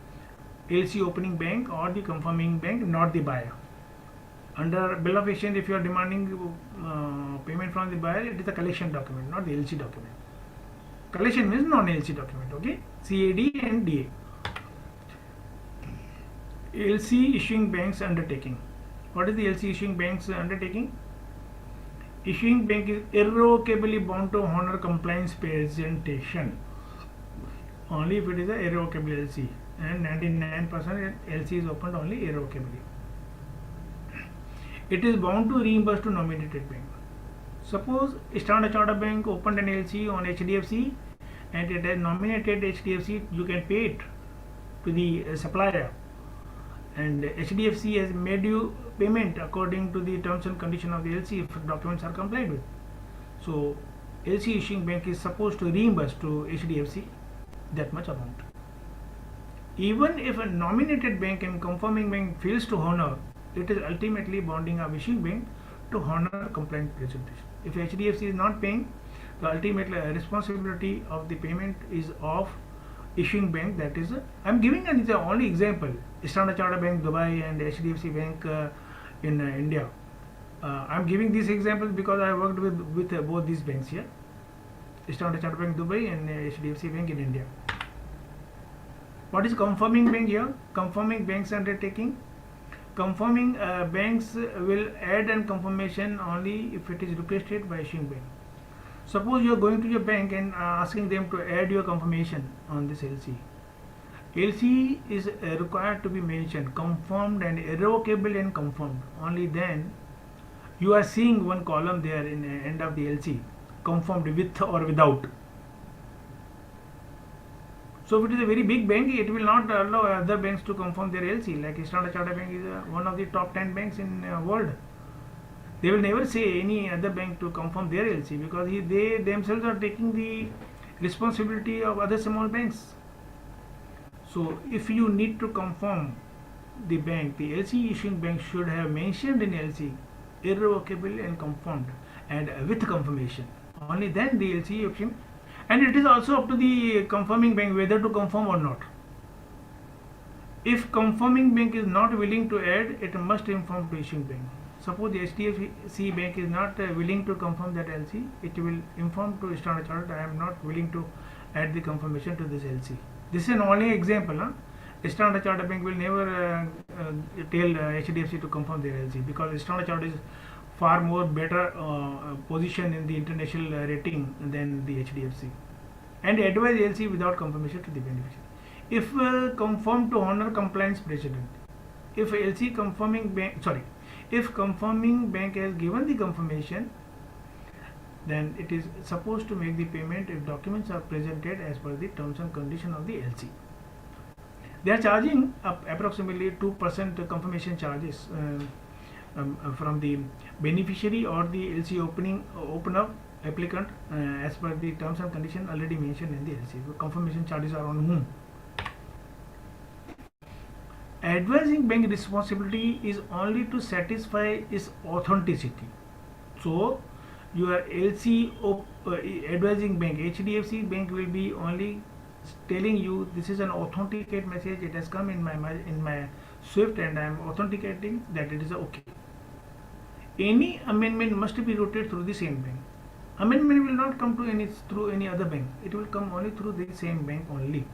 LC opening bank or the confirming bank, not the buyer. Under bill of exchange, if you are demanding payment from the buyer, it is a collection document, not the LC document. Collection means non-LC document, okay? CAD and DA. LC issuing banks undertaking. What is the LC issuing banks undertaking? Issuing bank is irrevocably bound to honor compliance presentation only if it is a irrevocable LC, and 99% LC is opened only irrevocably. It is bound to reimburse to nominated bank. Suppose Standard Chartered Bank opened an LC on HDFC and it has nominated HDFC, you can pay it to the supplier, and HDFC has made you payment according to the terms and condition of the LC if documents are complied with. So LC issuing bank is supposed to reimburse to HDFC that much amount. Even if a nominated bank and confirming bank fails to honor, it is ultimately bonding of issuing bank to honor compliant presentation. If HDFC is not paying, the ultimate responsibility of the payment is of issuing bank. That is, I'm giving an only example. Standard Chartered Bank Dubai and HDFC Bank in India. I'm giving these examples because I worked with both these banks here, Standard Chartered Bank Dubai and HDFC Bank in India. What is confirming bank here? Confirming banks undertaking. Confirming banks will add an confirmation only if it is requested by issuing bank. Suppose you are going to your bank and asking them to add your confirmation on this LC. LC is required to be mentioned confirmed and irrevocable and confirmed. Only then you are seeing one column there in the end of the LC, confirmed with or without. So if it is a very big bank, it will not allow other banks to confirm their LC. Like Standard Chartered Bank is one of the top 10 banks in world. They will never say any other bank to confirm their LC because they themselves are taking the responsibility of other small banks. So if you need to confirm the bank, the LC issuing bank should have mentioned in LC irrevocable and confirmed and with confirmation. Only then the LC option. And it is also up to the confirming bank whether to confirm or not. If confirming bank is not willing to add, it must inform to issuing bank. Suppose the HDFC bank is not willing to confirm that LC, it will inform to Standard Chartered, I am not willing to add the confirmation to this LC. This is an only example. Standard Chartered Bank will never tell HDFC to confirm their LC because Standard Chartered is far more better position in the international rating than the HDFC, and advise LC without confirmation to the beneficiary. If confirmed to honor compliance precedent, if LC confirming bank, if confirming bank has given the confirmation, then it is supposed to make the payment if documents are presented as per the terms and condition of the LC. They are charging approximately 2% confirmation charges from the beneficiary or the LC opener applicant as per the terms and condition already mentioned in the LC. So confirmation charges are on whom? advising bank responsibility is only to satisfy its authenticity. So your LC advising bank, HDFC bank, will be only telling you this is an authenticate message, it has come in my Swift and I am authenticating that it is okay. Any amendment must be routed through the same bank. Amendment will not come to through any other bank, it will come only through the same bank only.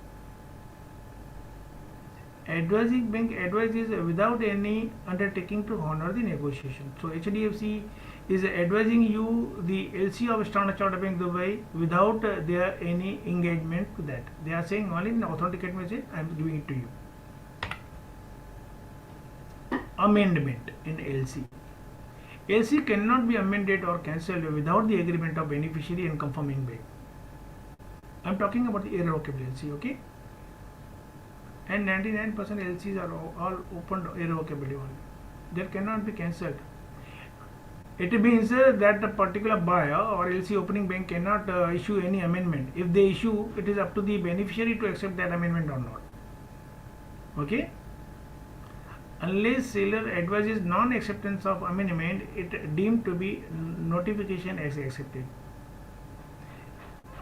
Advising bank advises without any undertaking to honor the negotiation. So HDFC is advising you the LC of Standard Chartered Bank Dubai without their any engagement to that. They are saying only in authenticate message I am giving it to you. Amendment in LC. LC cannot be amended or cancelled without the agreement of beneficiary and confirming bank. I am talking about the irrevocable LC, okay? And 99% LCs are all opened irrevocably only. They cannot be cancelled. It means that the particular buyer or LC opening bank cannot issue any amendment. If they issue, it is up to the beneficiary to accept that amendment or not. Okay? Unless seller advises non-acceptance of amendment, it deemed to be notification as accepted.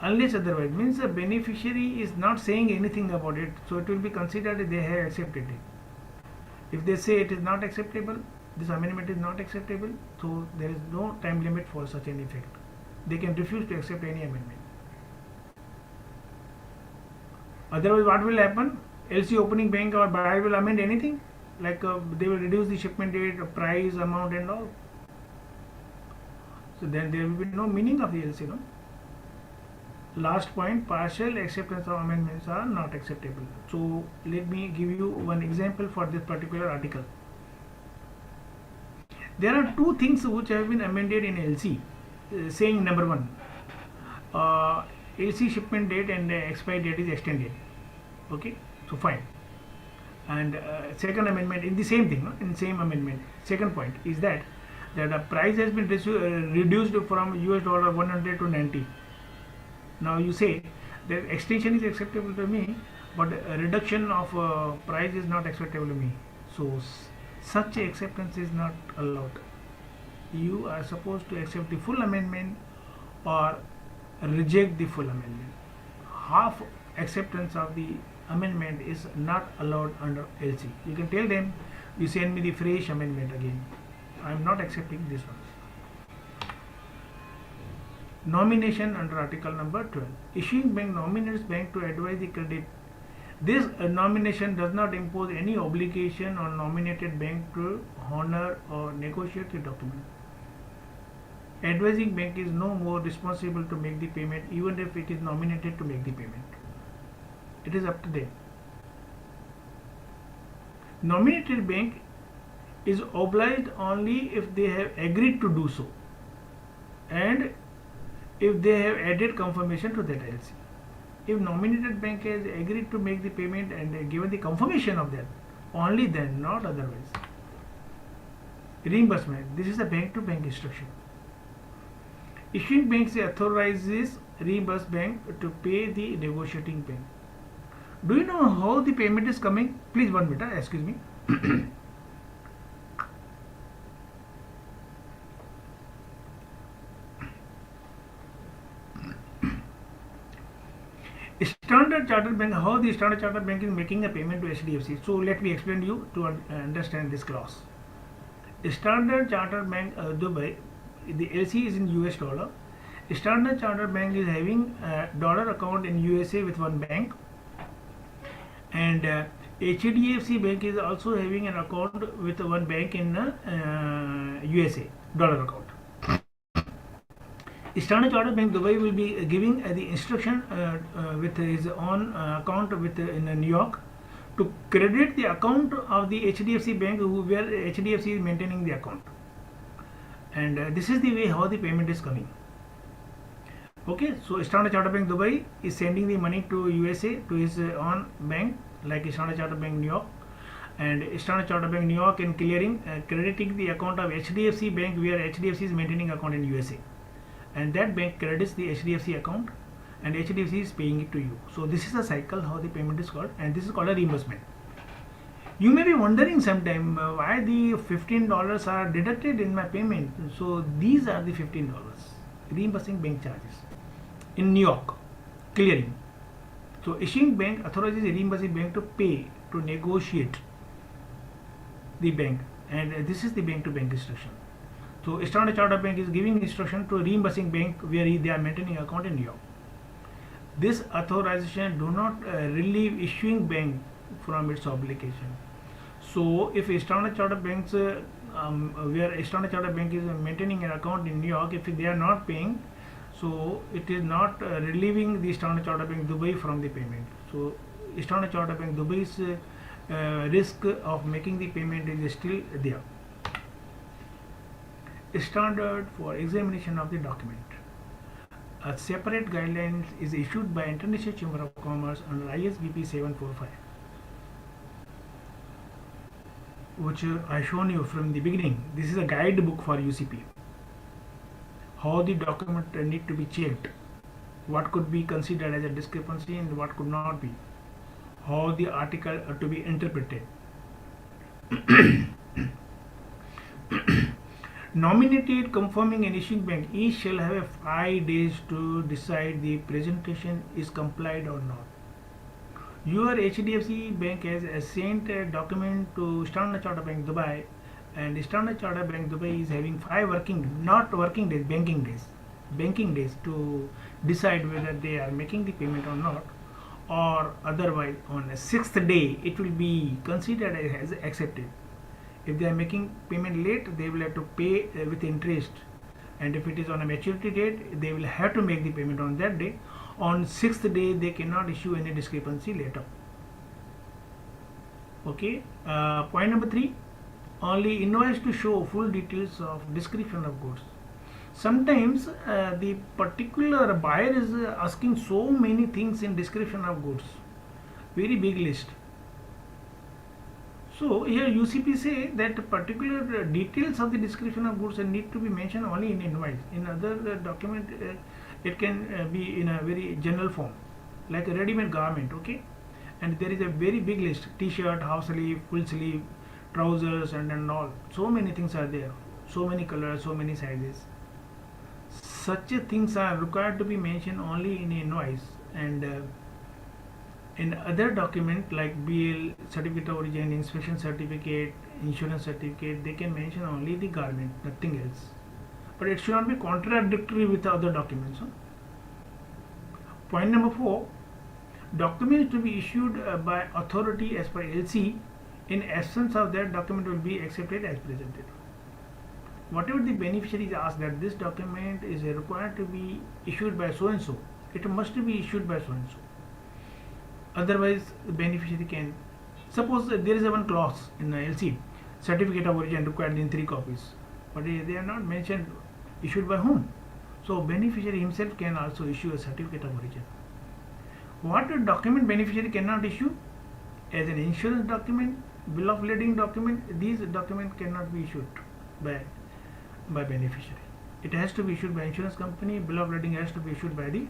Unless otherwise, means the beneficiary is not saying anything about it, so it will be considered they have accepted it. If they say it is not acceptable, this amendment is not acceptable, so there is no time limit for such an effect. They can refuse to accept any amendment. Otherwise, what will happen? LC opening bank or buyer will amend anything, like they will reduce the shipment date, price, amount and all. So then there will be no meaning of the LC, no? Last point, partial acceptance of amendments are not acceptable. So let me give you one example for this particular article. There are two things which have been amended in LC, saying number one, LC shipment date and expiry date is extended. Okay, so fine. And second amendment in the same thing, no? In the same amendment. Second point is that the price has been reduced from US dollar 100 to 90. Now you say that extension is acceptable to me, but a reduction of price is not acceptable to me. So such acceptance is not allowed. You are supposed to accept the full amendment or reject the full amendment. Half acceptance of the amendment is not allowed under LC. You can tell them, you send me the fresh amendment again. I am not accepting this one. Nomination under article number 12. Issuing bank nominates bank to advise the credit. This nomination does not impose any obligation on nominated bank to honor or negotiate the document. Advising bank is no more responsible to make the payment even if it is nominated to make the payment. It is up to them. Nominated bank is obliged only if they have agreed to do so and if they have added confirmation to that LC. If nominated bank has agreed to make the payment and given the confirmation of that, only then, not otherwise. Reimbursement. This is a bank-to-bank instruction. Issuing bank authorizes reimbursed bank to pay the negotiating bank. Do you know how the payment is coming? Please 1 minute, excuse me. Standard Chartered Bank, how the Standard Chartered Bank is making a payment to HDFC. So let me explain you to understand this clause. Standard Chartered Bank Dubai, the LC is in US dollar. Standard Chartered Bank is having a dollar account in USA with one bank, and HDFC Bank is also having an account with one bank in USA, dollar account. Standard Chartered Bank Dubai will be giving the instruction with his own account in New York to credit the account of the HDFC Bank where HDFC is maintaining the account. And this is the way how the payment is coming. Okay, so Standard Chartered Bank Dubai is sending the money to USA to his own bank like Standard Chartered Bank New York, and Standard Chartered Bank New York in clearing crediting the account of HDFC Bank where HDFC is maintaining account in USA. And that bank credits the HDFC account and HDFC is paying it to you. So this is a cycle how the payment is called, and this is called a reimbursement. You may be wondering sometime why the $15 are deducted in my payment. So these are the $15 reimbursing bank charges in New York clearing. So issuing bank authorizes a reimbursing bank to pay to negotiate the bank, and this is the bank to bank instruction. So Standard Chartered Bank is giving instruction to reimbursing bank where they are maintaining account in New York. This authorization do not relieve issuing bank from its obligation. So if a Standard Chartered Banks where a Standard Chartered Bank is maintaining an account in New York, if they are not paying, so it is not relieving the Standard Chartered Bank Dubai from the payment. So Standard Chartered Bank Dubai's risk of making the payment is still there. Standard for examination of the document. A separate guidelines is issued by International Chamber of Commerce under ISBP 745, which I shown you from the beginning. This is a guidebook for UCP. How the document need to be checked, what could be considered as a discrepancy and what could not be, how the article are to be interpreted. Nominated confirming and issuing bank each shall have 5 days to decide the presentation is complied or not. Your HDFC bank has sent a document to Standard Chartered Bank Dubai, and Standard Chartered Bank Dubai is having 5 banking days to decide whether they are making the payment or not, or otherwise on a 6th day it will be considered as accepted. If they are making payment late, they will have to pay with interest, and if it is on a maturity date, they will have to make the payment on that day. On 6th day, they cannot issue any discrepancy later. Okay. Point number 3, only invoice to show full details of description of goods. Sometimes the particular buyer is asking so many things in description of goods, very big list. So here UCP say that particular details of the description of goods need to be mentioned only in invoice. In other document, it can be in a very general form, like a ready-made garment. Okay, and there is a very big list: T-shirt, half sleeve, full sleeve, trousers, and all. So many things are there. So many colors, so many sizes. Such things are required to be mentioned only in invoice, and in other document like BL, certificate of origin, inspection certificate, insurance certificate, they can mention only the garment, nothing else. But it should not be contradictory with the other documents. Huh? Point number 4, documents to be issued by authority as per LC. In absence of that, document will be accepted as presented. Whatever the beneficiary is asked that this document is required to be issued by so and so, it must be issued by so and so. Otherwise, the beneficiary can, suppose there is a one clause in the LC, certificate of origin required in 3 copies, but they are not mentioned issued by whom. So beneficiary himself can also issue a certificate of origin. What a document beneficiary cannot issue? As an insurance document, bill of lading document, these documents cannot be issued by beneficiary. It has to be issued by insurance company. Bill of lading has to be issued by the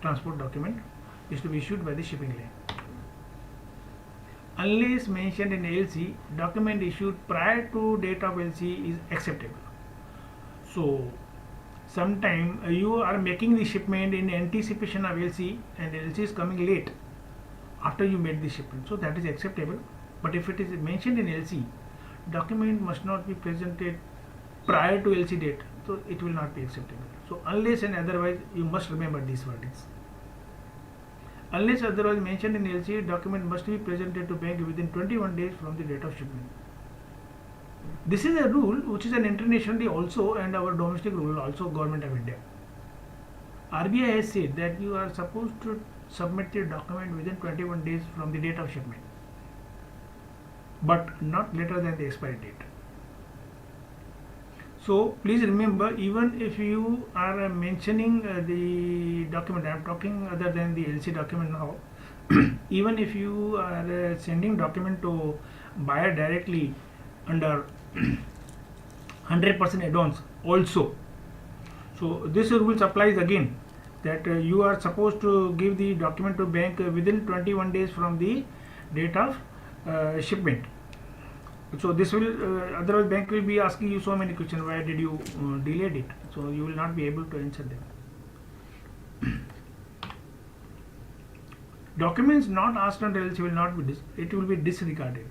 transport document, is to be issued by the shipping line. Unless mentioned in LC, document issued prior to date of LC is acceptable. So sometime you are making the shipment in anticipation of LC, and LC is coming late after you made the shipment, so that is acceptable. But if it is mentioned in LC, document must not be presented prior to LC date, so it will not be acceptable. So unless and otherwise, you must remember these wordings. Unless otherwise mentioned in LC, document must be presented to bank within 21 days from the date of shipment. This is a rule which is an internationally also, and our domestic rule also, Government of India. RBI has said that you are supposed to submit the document within 21 days from the date of shipment, but not later than the expiry date. So please remember, even if you are mentioning the document, I am talking other than the LC document now, even if you are sending document to buyer directly under 100% advance also, so this rule applies again, that you are supposed to give the document to bank within 21 days from the date of shipment. So this will otherwise bank will be asking you so many questions. Why did you delayed it? So you will not be able to answer them. Documents not asked under LC will not be it will be disregarded.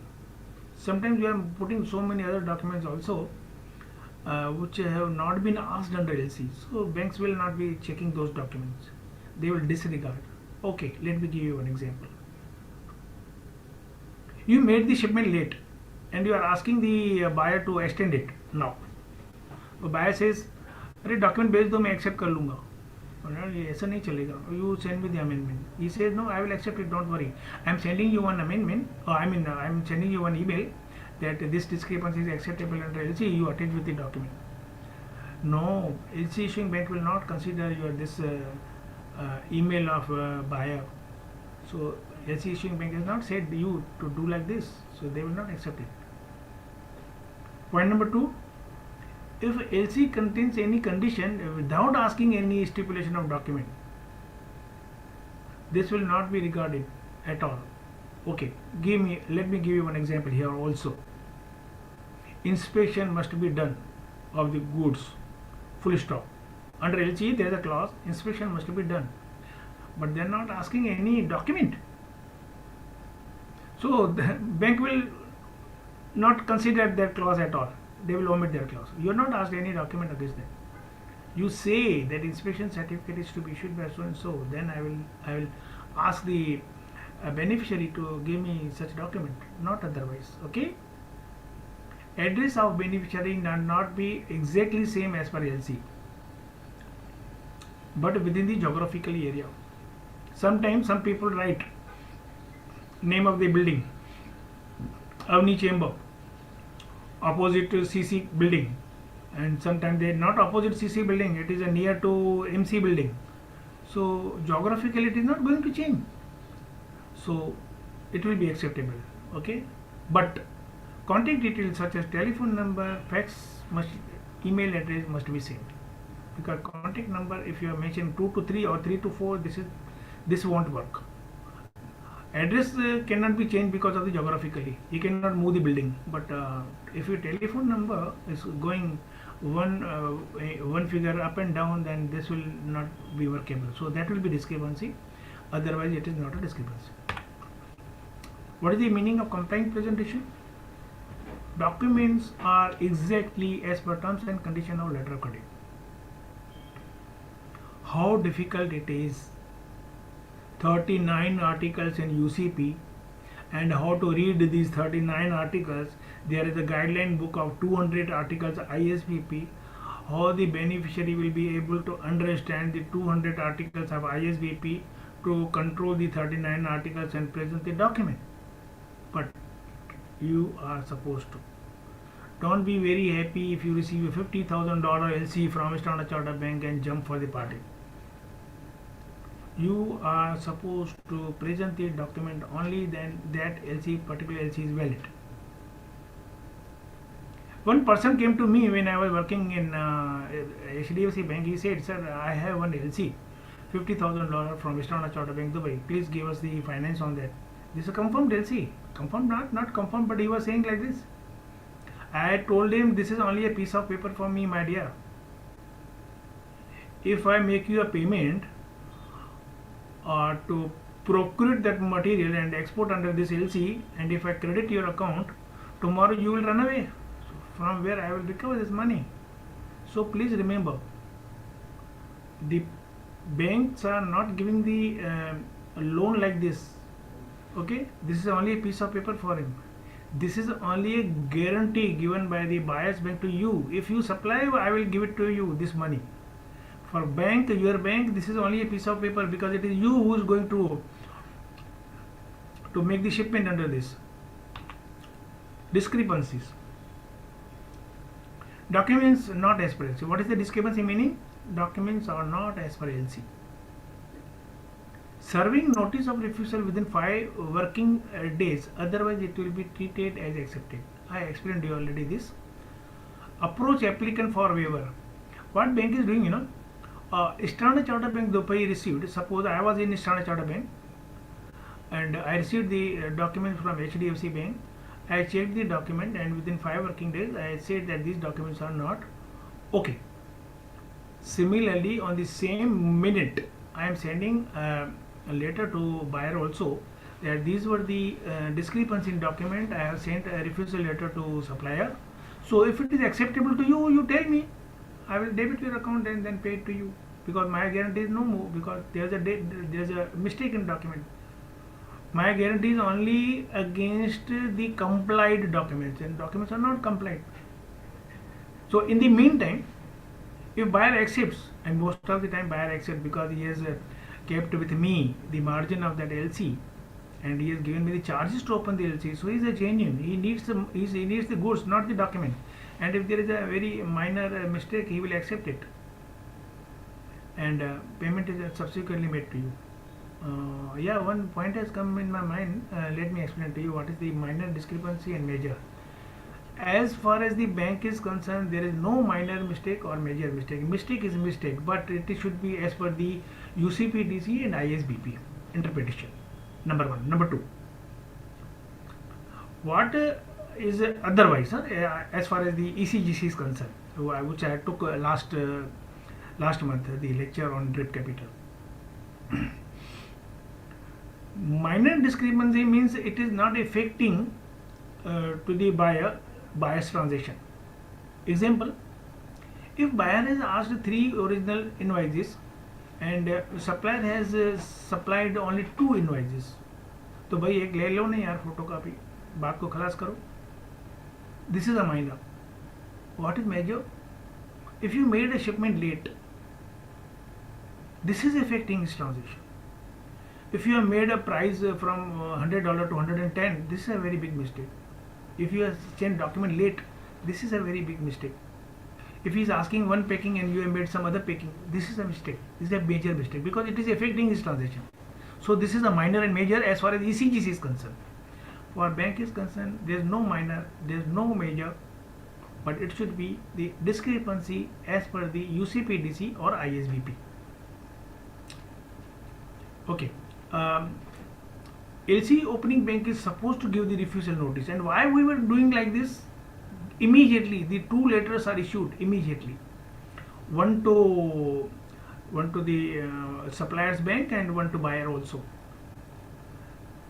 Sometimes we are putting so many other documents also which have not been asked under LC. So banks will not be checking those documents. They will disregard. Okay, let me give you an example. You made the shipment late and you are asking the buyer to extend it now. The buyer says, अरे document भेज दो मैं accept कर लूँगा. ये ऐसा नहीं चलेगा. You send me the amendment. He says no, I will accept it. Don't worry. I am sending you one amendment. I am sending you one email that this discrepancy is acceptable under LC. You attach with the document. No, LC issuing bank will not consider your this email of buyer. So LC issuing bank has not said you to do like this, so they will not accept it. Point number 2, if LC contains any condition without asking any stipulation of document, this will not be regarded at all. Okay, let me give you one example here also. Inspection must be done of the goods, full stop. Under LC there is a clause, inspection must be done, but they are not asking any document. So the bank will not consider that clause at all. They will omit their clause. You are not asked any document against them. You say that inspection certificate is to be issued by so and so, then I will ask the beneficiary to give me such document, not otherwise. Okay. Address of beneficiary need not be exactly same as per LC, but within the geographical area. Sometimes some people write name of the building, Avni Chamber, opposite to CC building, and sometimes they are not opposite CC building, it is a near to MC building. So geographically it is not going to change, so it will be acceptable. Okay, but contact details such as telephone number, fax, email address must be same, because contact number, if you have mentioned 2 to 3 or 3 to 4, this won't work. Address cannot be changed because of the geographically. You cannot move the building. But if your telephone number is going one figure up and down, then this will not be workable. So that will be discrepancy. Otherwise, it is not a discrepancy. What is the meaning of compliant presentation? Documents are exactly as per terms and condition of letter of credit. How difficult it is. 39 articles in UCP, and how to read these 39 articles. There is a guideline book of 200 articles ISBP. How the beneficiary will be able to understand the 200 articles of ISBP to control the 39 articles and present the document. But you are supposed to. Don't be very happy if you receive a $50,000 LC from Standard Chartered Bank and jump for the party. You are supposed to present the document only then that particular LC is valid. One person came to me when I was working in HDFC Bank. He said, "Sir, I have one LC, $50,000 from Standard Chartered Bank Dubai. Please give us the finance on that." This is a confirmed LC. Confirmed, not confirmed, but he was saying like this. I told him, this is only a piece of paper for me, my dear. If I make you a payment to procure that material and export under this LC, and if I credit your account, tomorrow you will run away. So from where I will recover this money? So please remember, the banks are not giving the loan like this. Okay, this is only a piece of paper for him. This is only a guarantee given by the buyer's bank to you. If you supply, I will give it to you, this money. For bank, your bank, this is only a piece of paper, because it is you who is going to make the shipment under this. Discrepancies. Documents not as per LC. What is the discrepancy meaning? Documents are not as per LC. Serving notice of refusal within 5 working days, otherwise it will be treated as accepted. I explained you already this. Approach applicant for waiver. What bank is doing, Standard Chartered Bank Dubai received, suppose I was in Standard Chartered Bank and I received the documents from HDFC Bank, I checked the document and within 5 working days I said that these documents are not okay. Similarly, on the same minute, I am sending a letter to buyer also that these were the discrepancy in document. I have sent a refusal letter to supplier. So if it is acceptable to you, you tell me. I will debit your account and then pay it to you, because my guarantee is no more, because there's a mistake in document. My guarantee is only against the complied documents, and documents are not complied. So in the meantime, if buyer accepts, and most of the time buyer accepts because he has kept with me the margin of that LC, and he has given me the charges to open the LC, so he is a genuine. He needs the goods, not the document. And if there is a very minor mistake, he will accept it, and payment is subsequently made to you. Yeah, one point has come in my mind. Let me explain to you what is the minor discrepancy and major. As far as the bank is concerned, there is no minor mistake or major mistake. Mistake is a mistake, but it should be as per the UCP DC and ISBP interpretation. Number one. Number two, what is otherwise as far as the ECGC is concerned, which I took last month, the lecture on drip capital. Minor discrepancy means it is not affecting to the buyer's transaction. Example, if buyer has asked 3 original invoices and supplier has supplied only 2 invoices, तो भाई एक ले लो नहीं यार photocopy, बात को खलास करो. This is a minor. What is major? If you made a shipment late, this is affecting his transaction. If you have made a price from $100 to $110, this is a very big mistake. If you have sent document late, this is a very big mistake. If he is asking one packing and you have made some other packing, this is a mistake. This is a major mistake because it is affecting his transaction. So this is a minor and major as far as ECGC is concerned. For bank is concerned, there is no minor, there is no major, but it should be the discrepancy as per the UCP DC or ISBP. Okay. LC opening bank is supposed to give the refusal notice, and why we were doing like this? Immediately the 2 letters are issued immediately, one to the supplier's bank and one to buyer also,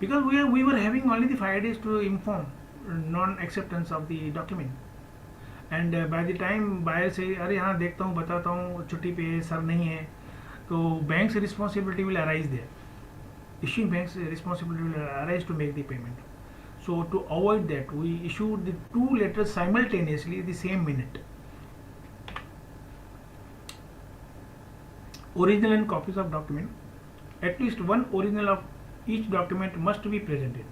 because we were having only the 5 days to inform non-acceptance of the document, and by the time buyer say अरे हाँ देखता हूँ बताता हूँ छुट्टी पे sir नहीं है, तो bank's responsibility will arise there. Issuing bank's responsibility will arise to make the payment. So to avoid that, we issued the 2 letters simultaneously the same minute. Original and copies of document. At least one original of each document must be presented.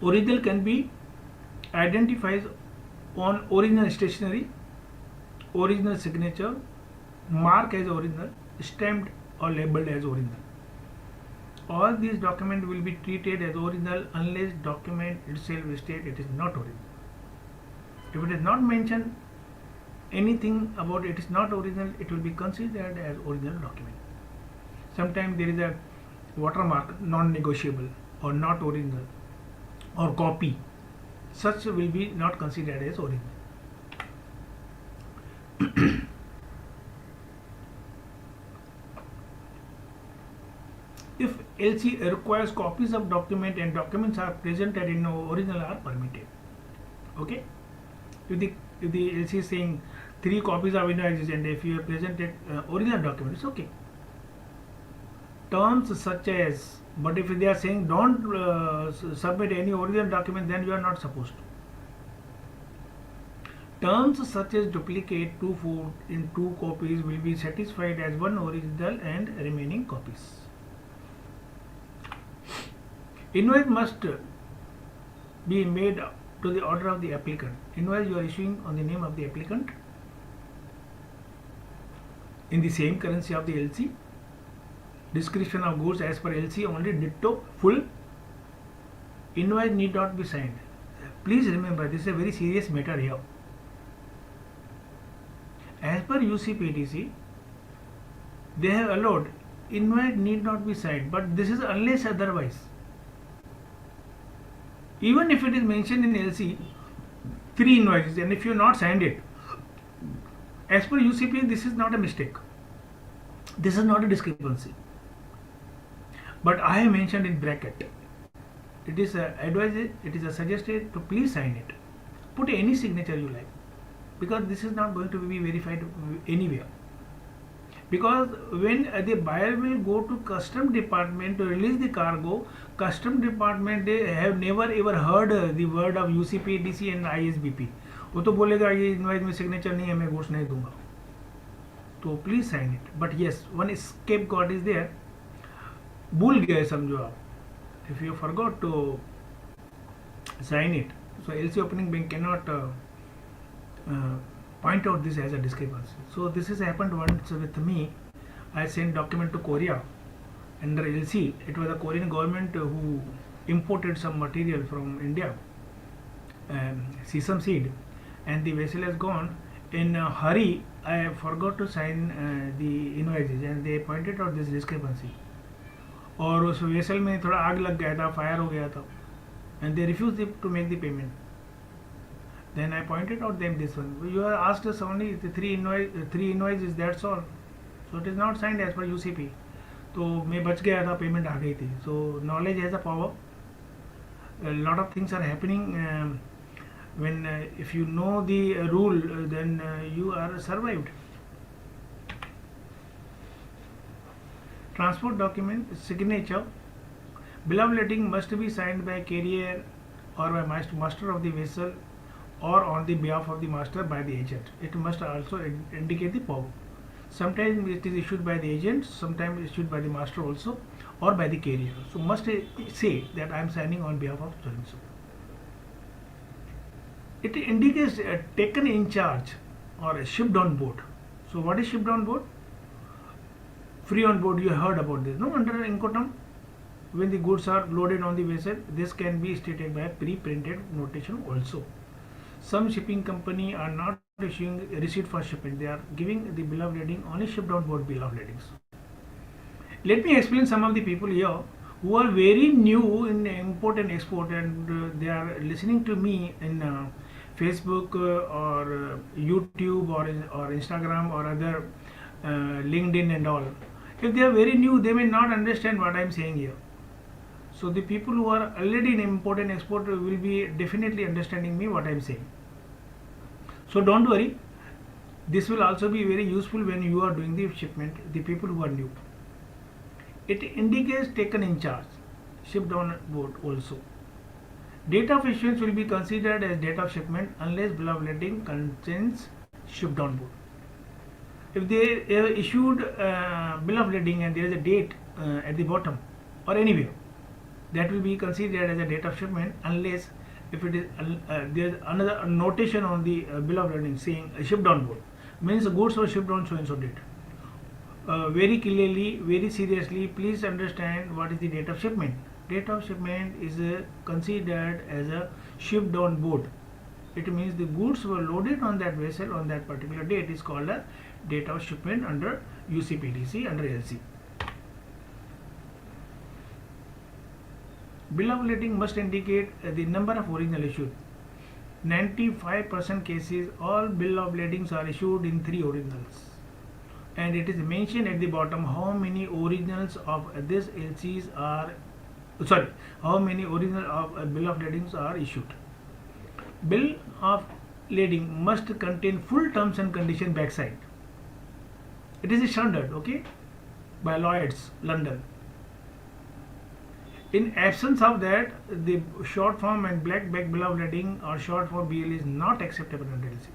Original can be identified on original stationery, original signature, mark as original, stamped or labeled as original. All these documents will be treated as original unless document itself states it is not original. If it is not mentioned anything about it is not original, it will be considered as original document. Sometimes there is a watermark, non-negotiable or not original or copy. Such will be not considered as original. If LC requires copies of document and documents are presented in original are permitted. Okay. If the LC is saying 3 copies of invoices and if you have presented original document, it's okay. Terms such as, but if they are saying don't submit any original document, then you are not supposed to. Terms such as duplicate 2 food in 2 copies will be satisfied as one original and remaining copies. Invoice must be made to the order of the applicant. Invoice you are issuing on the name of the applicant in the same currency of the LC. Description of goods as per LC only, ditto, full. Invoice need not be signed. Please remember, this is a very serious matter here. As per UCP DC, they have allowed invoice need not be signed, but this is unless otherwise. Even if it is mentioned in LC, 3 invoices, and if you not signed it, as per UCP, this is not a mistake. This is not a discrepancy. But I have mentioned in bracket. It is advised, it is suggested to please sign it. Put any signature you like, because this is not going to be verified anywhere. Because when the buyer will go to custom department to release the cargo, custom department they have never ever heard the word of UCP, DC and ISBP. वो तो बोलेगा ये invoice में signature नहीं है, मैं घूस नहीं दूंगा. तो please sign it. But yes, one scapegoat is there. भूल गए समझो आप. If you forgot to sign it, so LC opening bank cannot point out this as a discrepancy. So this has happened once with me. I sent document to Korea under LC. It was the Korean government who imported some material from India, sesame seed, and the vessel has gone. In a hurry, I forgot to sign the invoices, and they pointed out this discrepancy. और उस vessel में थोड़ा आग लग गया था, fire हो गया था, and they refused to make the payment. Then I pointed out them this one. You have asked us only the three invoices, that's all. So it is not signed as per UCP. तो मैं बच गया था, payment आ गई थी. So knowledge has a power. A lot of things are happening when if you know the rule, then you are survived. Transport document signature. Bill of lading must be signed by carrier or by master of the vessel, or on the behalf of the master by the agent. It must also indicate the power. Sometimes it is issued by the agent, sometimes issued by the master also, or by the carrier. So must say that I am signing on behalf of so and so. It indicates taken in charge or shipped on board. So what is shipped on board? Free on board, you heard about this, no? Under Incoterm, when the goods are loaded on the vessel, this can be stated by a pre-printed notation also. Some shipping company are not issuing receipt for shipment. They are giving the bill of lading only shipped on board bill of ladings. Let me explain some of the people here who are very new in import and export, and they are listening to me in Facebook or YouTube or Instagram or other LinkedIn and all. If they are very new, they may not understand what I am saying here. So the people who are already in import and export will be definitely understanding me what I am saying. So don't worry, this will also be very useful when you are doing the shipment, the people who are new. It indicates taken in charge, shipped on board also. Date of issuance will be considered as date of shipment unless bill of lading contains shipped on board. If they issued bill of lading and there is a date at the bottom or anywhere, that will be considered as a date of shipment unless if it is there is another notation on the bill of lading saying shipped on board, means the goods were shipped on so and so date. Very clearly, very seriously, please understand what is the date of shipment. Date of shipment is considered as a shipped on board. It means the goods were loaded on that vessel on that particular date is called a date of shipment under UCPDC under LC. Bill of lading must indicate the number of original issued. 95% cases all bill of ladings are issued in 3 originals, and it is mentioned at the bottom how many originals of this LCs are how many original of bill of ladings are issued. Bill of lading must contain full terms and condition backside. It is a standard, okay, by Lloyd's, London. In absence of that, the short form and black back bill of lading or short form BL is not acceptable under LC.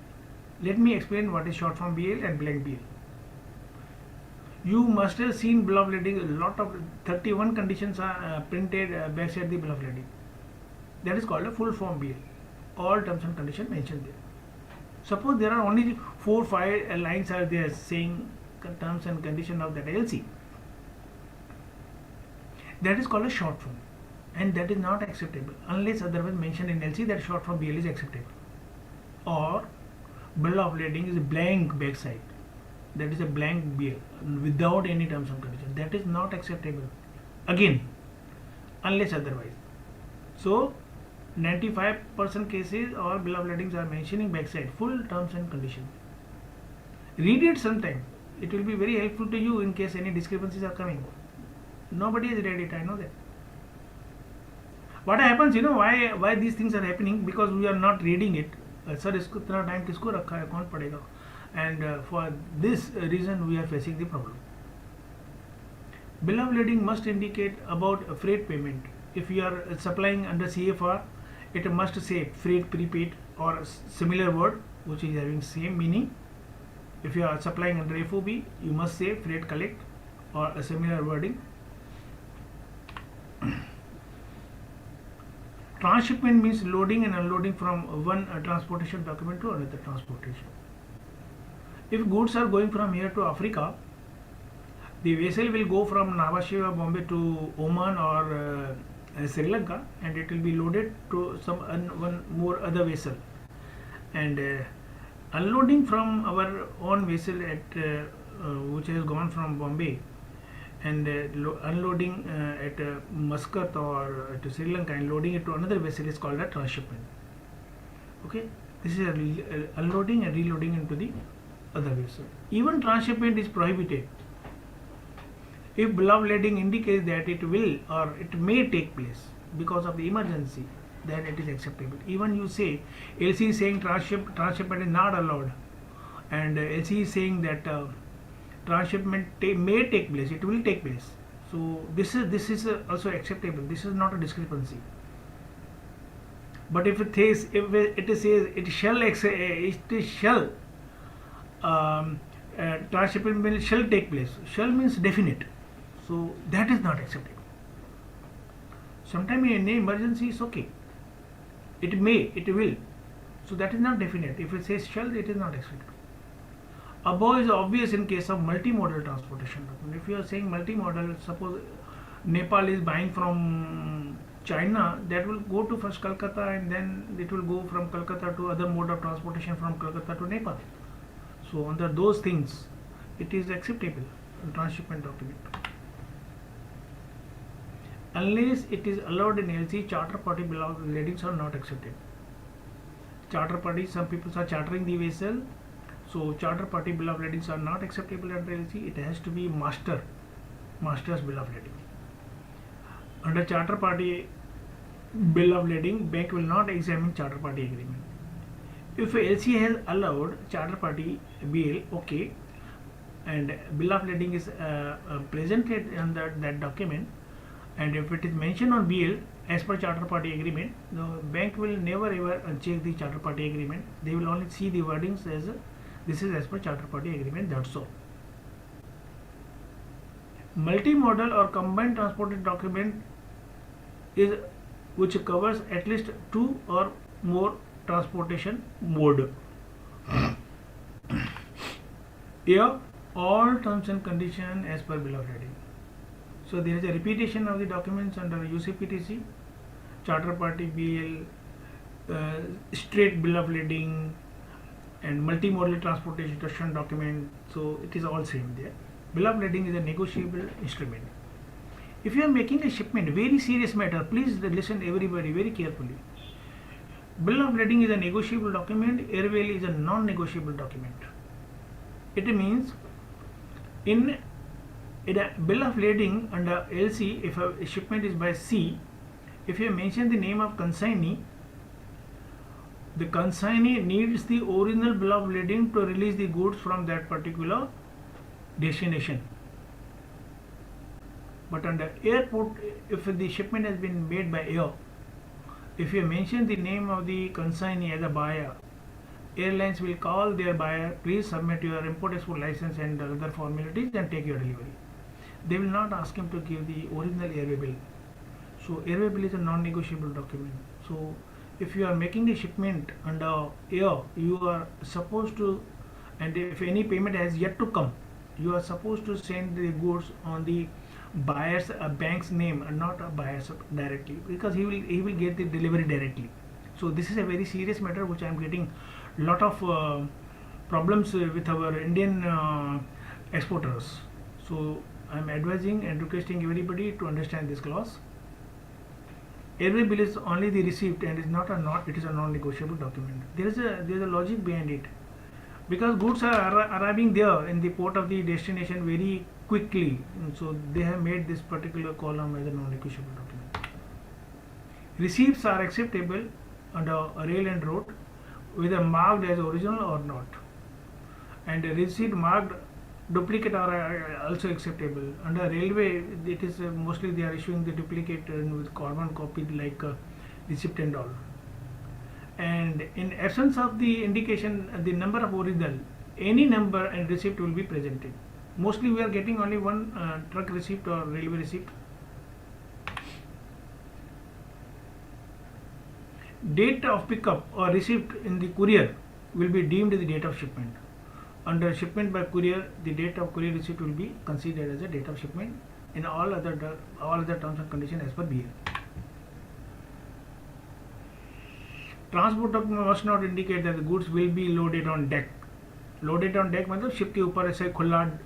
Let me explain what is short form BL and black BL. You must have seen bill of lading, a lot of 31 conditions are printed backside the bill of lading. That is called a full form BL. All terms and conditions mentioned there. Suppose there are only 4 or 5 lines are there saying terms and condition of that LC. That is called a short form, and that is not acceptable unless otherwise mentioned in LC that short form BL is acceptable. Or bill of lading is blank backside. that is a blank bill without any terms and conditions. That is not acceptable. Again, unless otherwise. So 95% cases all bill of ladings are mentioning backside full terms and conditions. Read it sometime. It will be very helpful to you in case any discrepancies are coming. Nobody has read it, I know that. What happens, why these things are happening? Because we are not reading it. Sir, इसको इतना time किसको रखा है, कौन पढ़ेगा? And for this reason we are facing the problem. Bill of lading must indicate about freight payment. If you are supplying under CFR, it must say freight prepaid or similar word which is having same meaning. If you are supplying under FOB, you must say freight collect or a similar wording. Transshipment means loading and unloading from one transportation document to another transportation. If goods are going from here to Africa, the vessel will go from Nhava Sheva, Bombay to Oman or Sri Lanka, and it will be loaded to one more other vessel. And unloading from our own vessel which has gone from Bombay, and unloading at Muscat or to Sri Lanka and loading it to another vessel is called a transshipment. Okay, this is unloading and reloading into the other vessel. Even transshipment is prohibited if bill of lading indicates that it will or it may take place because of the emergency, then it is acceptable. Even you say LC is saying transshipment is not allowed, and LC is saying that transshipment may take place, it will take place. So this is also acceptable. This is not a discrepancy. But if it says it shall transshipment shall take place. Shall means definite. So that is not acceptable. Sometimes in an emergency is okay. It may, it will. So that is not definite. If it says shall, it is not acceptable. Above is obvious in case of multimodal transportation document. If you are saying multimodal, suppose Nepal is buying from China, that will go to first Calcutta and then it will go from Calcutta to other mode of transportation from Calcutta to Nepal. So under those things, it is acceptable in transshipment document. Unless it is allowed in LC, charter party bill of ladings are not accepted. Charter party, some people are chartering the vessel, so charter party bill of ladings are not acceptable under LC. It has to be master's bill of lading. Under charter party bill of lading, bank will not examine charter party agreement. If LC has allowed charter party bill, okay, and bill of lading is presented under that document, and if it is mentioned on BL as per charter party agreement, the bank will never ever check the charter party agreement. They will only see the wordings as this is as per charter party agreement, that's all. Multimodal or combined transported document is which covers at least two or more transportation mode. Here all terms and conditions as per bill of lading. So there is a repetition of the documents under UCPTC, charter party BL, straight bill of lading, and multimodal transportation document. So it is all same there. Bill of lading is a negotiable instrument. If you are making a shipment, very serious matter, please listen everybody very carefully. Bill of lading is a negotiable document, airwheel is a non-negotiable document. It means in a bill of lading under LC, if a shipment is by sea, if you mention the name of consignee, the consignee needs the original bill of lading to release the goods from that particular destination. But under airport, if the shipment has been made by air, if you mention the name of the consignee as a buyer, airlines will call their buyer, please submit your import-export license and other formalities and take your delivery. They will not ask him to give the original airway bill. So airway bill is a non-negotiable document. So if you are making a shipment under air, you are supposed to, and if any payment has yet to come, you are supposed to send the goods on the buyer's bank's name and not a buyer's directly, because he will get the delivery directly. So this is a very serious matter which I am getting lot of problems with our Indian exporters. So I am advising and requesting everybody to understand this clause. Airway bill is only the receipt and is not it is a non-negotiable document. There is a logic behind it, because goods are arriving there in the port of the destination very quickly, so they have made this particular column as a non-negotiable document. Receipts are acceptable under rail and road, whether marked as original or not, and a receipt marked duplicate are also acceptable. Under railway, it is mostly they are issuing the duplicate with carbon copy like receipt and all. And in absence of the indication the number of original, any number and receipt will be presented. Mostly we are getting only one truck receipt or railway receipt. Date of pickup or receipt in the courier will be deemed the date of shipment. Under shipment by courier, the date of courier receipt will be considered as a date of shipment in all other terms and conditions as per BL. Transport document must not indicate that the goods will be loaded on deck. Loaded on deck मतलब ship के ऊपर ऐसे खुला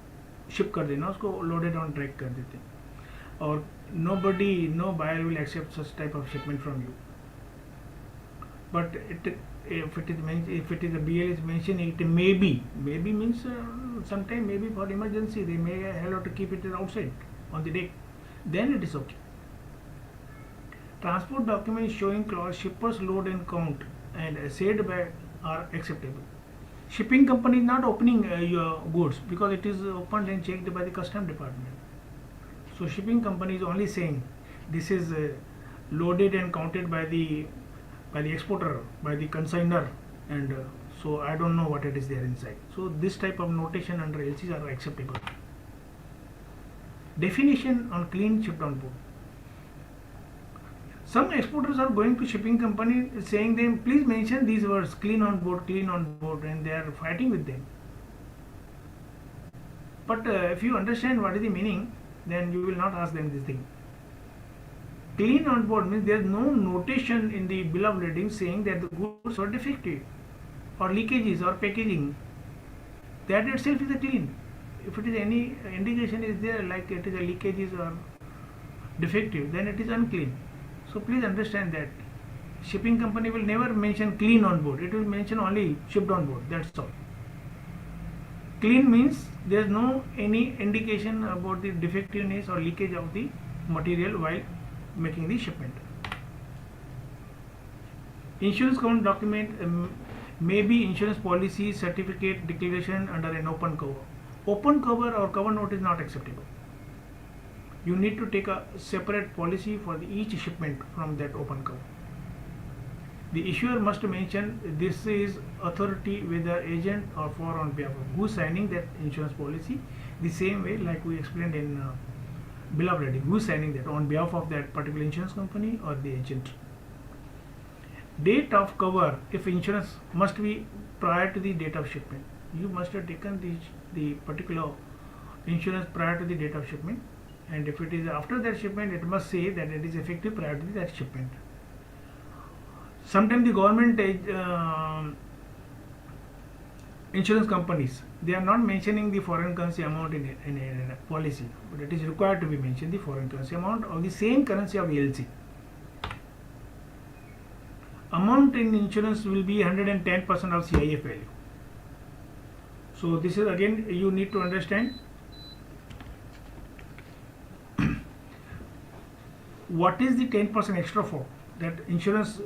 ship कर देना, उसको loaded on deck कर देते हैं. और no buyer will accept such type of shipment from you. But if it is a BL is mentioning, it maybe means sometime maybe for emergency they may have to keep it outside on the deck, then it is okay. Transport documents showing clause shippers load and count and said by are acceptable. Shipping company is not opening your goods because it is opened and checked by the custom department. So shipping company is only saying this is loaded and counted by the exporter, by the consignor, and so I don't know what it is there inside. So this type of notation under LCs are acceptable. Definition on clean shipped on board. Some exporters are going to shipping company saying them, please mention these words, clean on board, and they are fighting with them. But if you understand what is the meaning, then you will not ask them this thing. Clean on board means there is no notation in the bill of lading saying that the goods are defective or leakages or packaging. That itself is a clean. If it is any indication is there like it is a leakages or defective, then it is unclean. So please understand that shipping company will never mention clean on board. It will mention only shipped on board. That's all. Clean means there is no any indication about the defectiveness or leakage of the material while making the shipment. Insurance cover document may be insurance policy, certificate, declaration under an open cover. Open cover or cover note is not acceptable. You need to take a separate policy for each shipment from that open cover. The issuer must mention this is authority whether agent or for on behalf of who is signing that insurance policy, the same way like we explained in bill of lading, who is signing that on behalf of that particular insurance company or the agent. Date of cover, if insurance must be prior to the date of shipment, you must have taken the particular insurance prior to the date of shipment, and if it is after that shipment, it must say that it is effective prior to that shipment. Sometimes the government insurance companies, they are not mentioning the foreign currency amount in a policy, but it is required to be mentioned the foreign currency amount of the same currency of LC. Amount in insurance will be 110% of CIF value. So this is again you need to understand what is the 10% extra for that insurance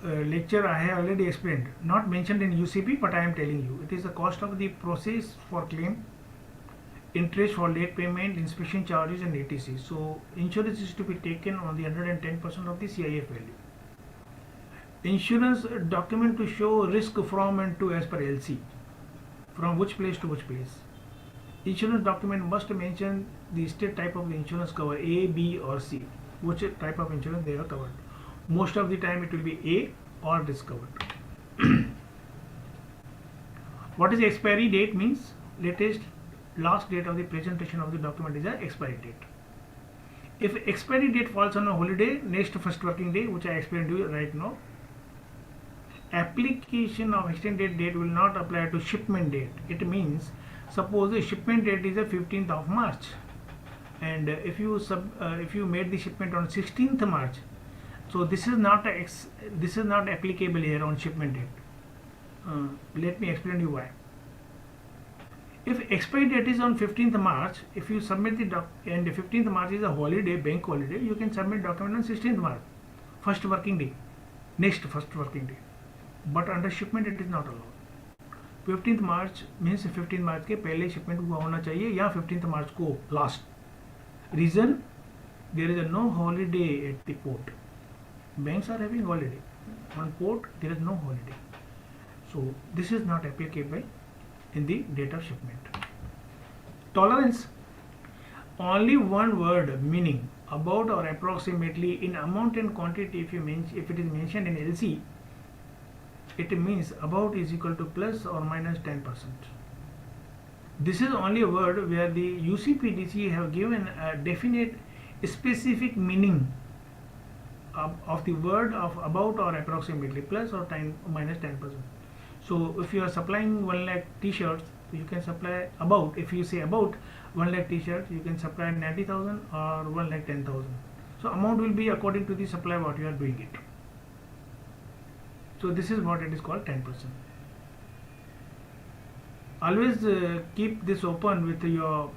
lecture I have already explained, not mentioned in UCP, but I am telling you it is the cost of the process for claim, interest for late payment, inspection charges and etc. So insurance is to be taken on the 110% of the CIF value. Insurance document to show risk from and to as per LC, from which place to which place. Insurance document must mention the state type of the insurance cover, A, B or C, which type of insurance they are covered. Most of the time it will be A or this covered. What is expiry date means? Latest last date of the presentation of the document is the expiry date. If expiry date falls on a holiday, next first working day, which I explained to you right now, application of extended date will not apply to shipment date. It means suppose the shipment date is the 15th of March, and if you made the shipment on 16th March, so this is not applicable here on shipment date. Let me explain you why. If expiry date is on 15th March, if you submit the and 15th March is a holiday, bank holiday, you can submit document on 16th March, first working day, next first working day. But under shipment it is not allowed. 15th March means 15th March के पहले shipment हुआ होना चाहिए या 15th March को last. Reason, there is no holiday at the port. Banks are having holiday. On port there is no holiday. So this is not applicable in the date of shipment. Tolerance. Only one word meaning about or approximately in amount and quantity if it is mentioned in LC, it means about is equal to plus or minus 10%. This is only a word where the UCPDC have given a definite specific meaning of the word of about or approximately plus or minus 10%. So if you are supplying 1 lakh t-shirts, you can supply about, if you say about 1 lakh t-shirts, you can supply 90,000 or 1 lakh 10,000. So amount will be according to the supply what you are doing it. So this is what it is called 10%. Always keep this open with your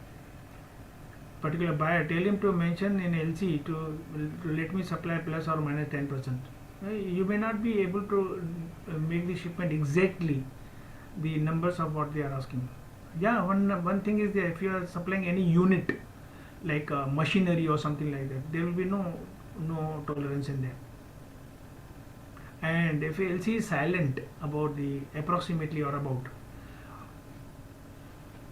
particular buyer. Tell him to mention in LC to let me supply plus or minus 10%. You may not be able to make the shipment exactly the numbers of what they are asking. Yeah, one thing is that if you are supplying any unit like machinery or something like that, there will be no tolerance in there. And if LC is silent about the approximately or about,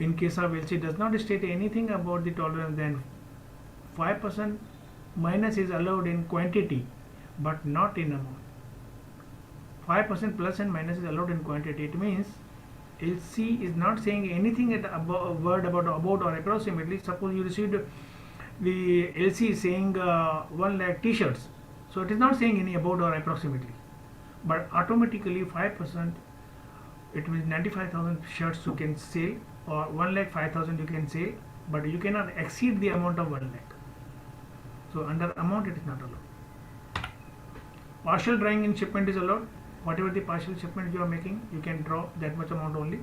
in case of LC does not state anything about the tolerance, then 5% minus is allowed in quantity but not in amount. 5% plus and minus is allowed in quantity. It means LC is not saying anything at word about or approximately. Suppose you received the LC saying 1 lakh t-shirts, so it is not saying any about or approximately, but automatically 5%, it means 95,000 shirts you can sell, or 1 lakh 5,000 you can sell, but you cannot exceed the amount of 1 lakh. So under amount it is not allowed. Partial drawing in shipment is allowed. Whatever the partial shipment you are making, you can draw that much amount only.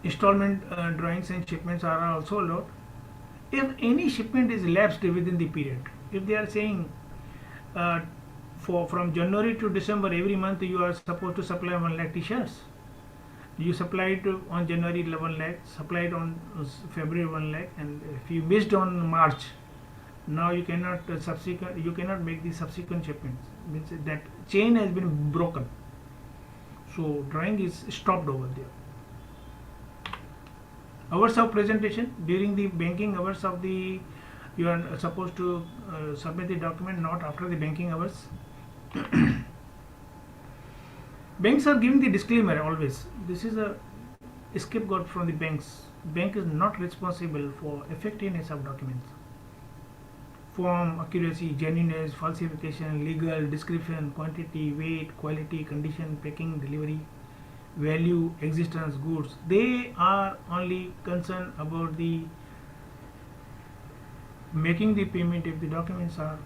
Installment drawings and shipments are also allowed. If any shipment is lapsed within the period, if they are saying from January to December every month you are supposed to supply 1 lakh t-shirts, you supplied on January 11 lakh, supplied on February 1 lakh, and if you missed on March, now you cannot make the subsequent shipments. Means that chain has been broken. So drawing is stopped over there. Hours of presentation. During the banking hours of the, you are supposed to submit the document, not after the banking hours. Banks are giving the disclaimer always. This is a scapegoat from the banks. Bank is not responsible for effectiveness of documents. Form, accuracy, genuineness, falsification, legal, description, quantity, weight, quality, condition, packing, delivery, value, existence, goods. They are only concerned about the making the payment if the documents are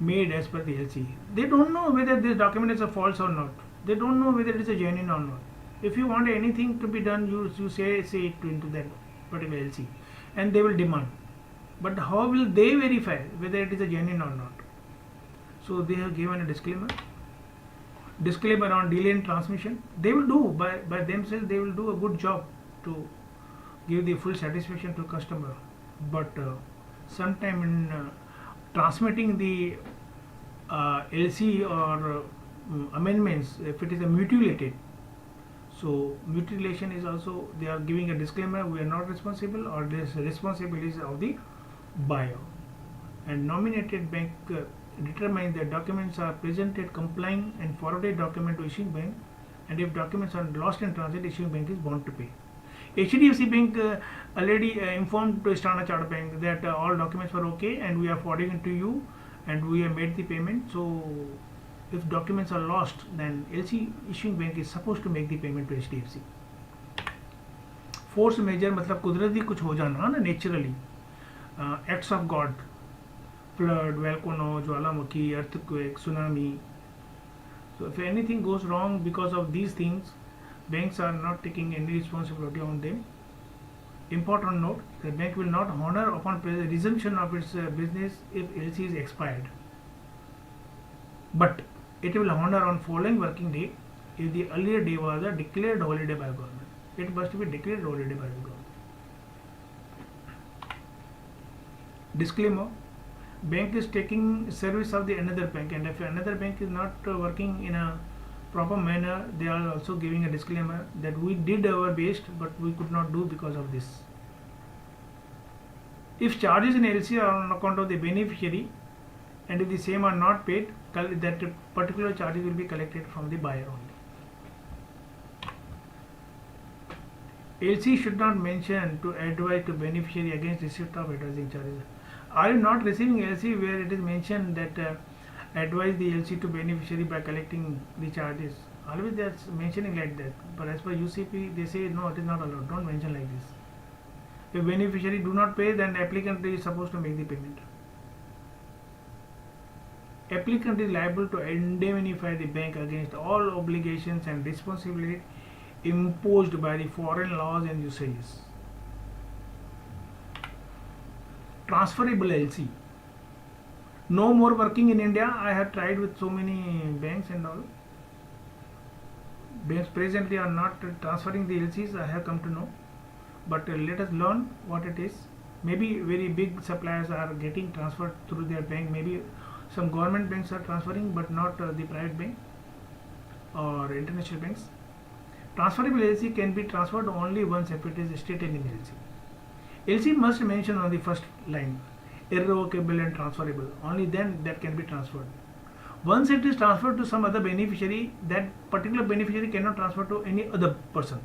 made as per the LC. They don't know whether this document is a false or not. They don't know whether it is a genuine or not. If you want anything to be done, you say it into that particular LC, and they will demand. But how will they verify whether it is a genuine or not? So they have given a disclaimer. Disclaimer on delay in transmission. They will do by themselves. They will do a good job to give the full satisfaction to customer. But sometime in transmitting the LC or amendments, if it is a mutilated, so mutilation is also, they are giving a disclaimer, we are not responsible, or this responsibility is of the buyer. And nominated bank determines that documents are presented complying and forwarded document to issuing bank, and if documents are lost in transit, issuing bank is bound to pay. HDFC Bank already informed to Standard Chartered Bank that all documents were okay and we are forwarding it to you and we have made the payment. So if documents are lost, then LC issuing bank is supposed to make the payment to HDFC. Force major मतलब कुदरती कुछ हो जाना ना, naturally, acts of God, flood, volcano, Jwalamukhi, earthquake, tsunami. So if anything goes wrong because of these things, banks are not taking any responsibility on them. Important note: the bank will not honor upon resumption of its business if LC is expired, but it will honor on following working day if the earlier day was a declared holiday by government. It must be declared holiday by the government. Disclaimer: bank is taking service of the another bank, and if another bank is not working in a proper manner, they are also giving a disclaimer that we did our best but we could not do because of this. If charges in LC are on account of the beneficiary and if the same are not paid, that particular charges will be collected from the buyer only. LC should not mention to advise to beneficiary against receipt of advising charges. Are you not receiving LC where it is mentioned that advise the LC to beneficiary by collecting the charges? Always they are mentioning like that, but as per UCP they say no, it is not allowed. Don't mention like this. If beneficiary do not pay, then applicant is supposed to make the payment. Applicant is liable to indemnify the bank against all obligations and responsibility imposed by the foreign laws and usages. Transferable LC. No more working in India. I have tried with so many banks and all. Banks presently are not transferring the LCs, I have come to know. But let us learn what it is. Maybe very big suppliers are getting transferred through their bank. Maybe some government banks are transferring, but not the private bank or international banks. Transferable LC can be transferred only once if it is stated in LC. LC must mention on the first line irrevocable and transferable. Only then that can be transferred. Once it is transferred to some other beneficiary, that particular beneficiary cannot transfer to any other person.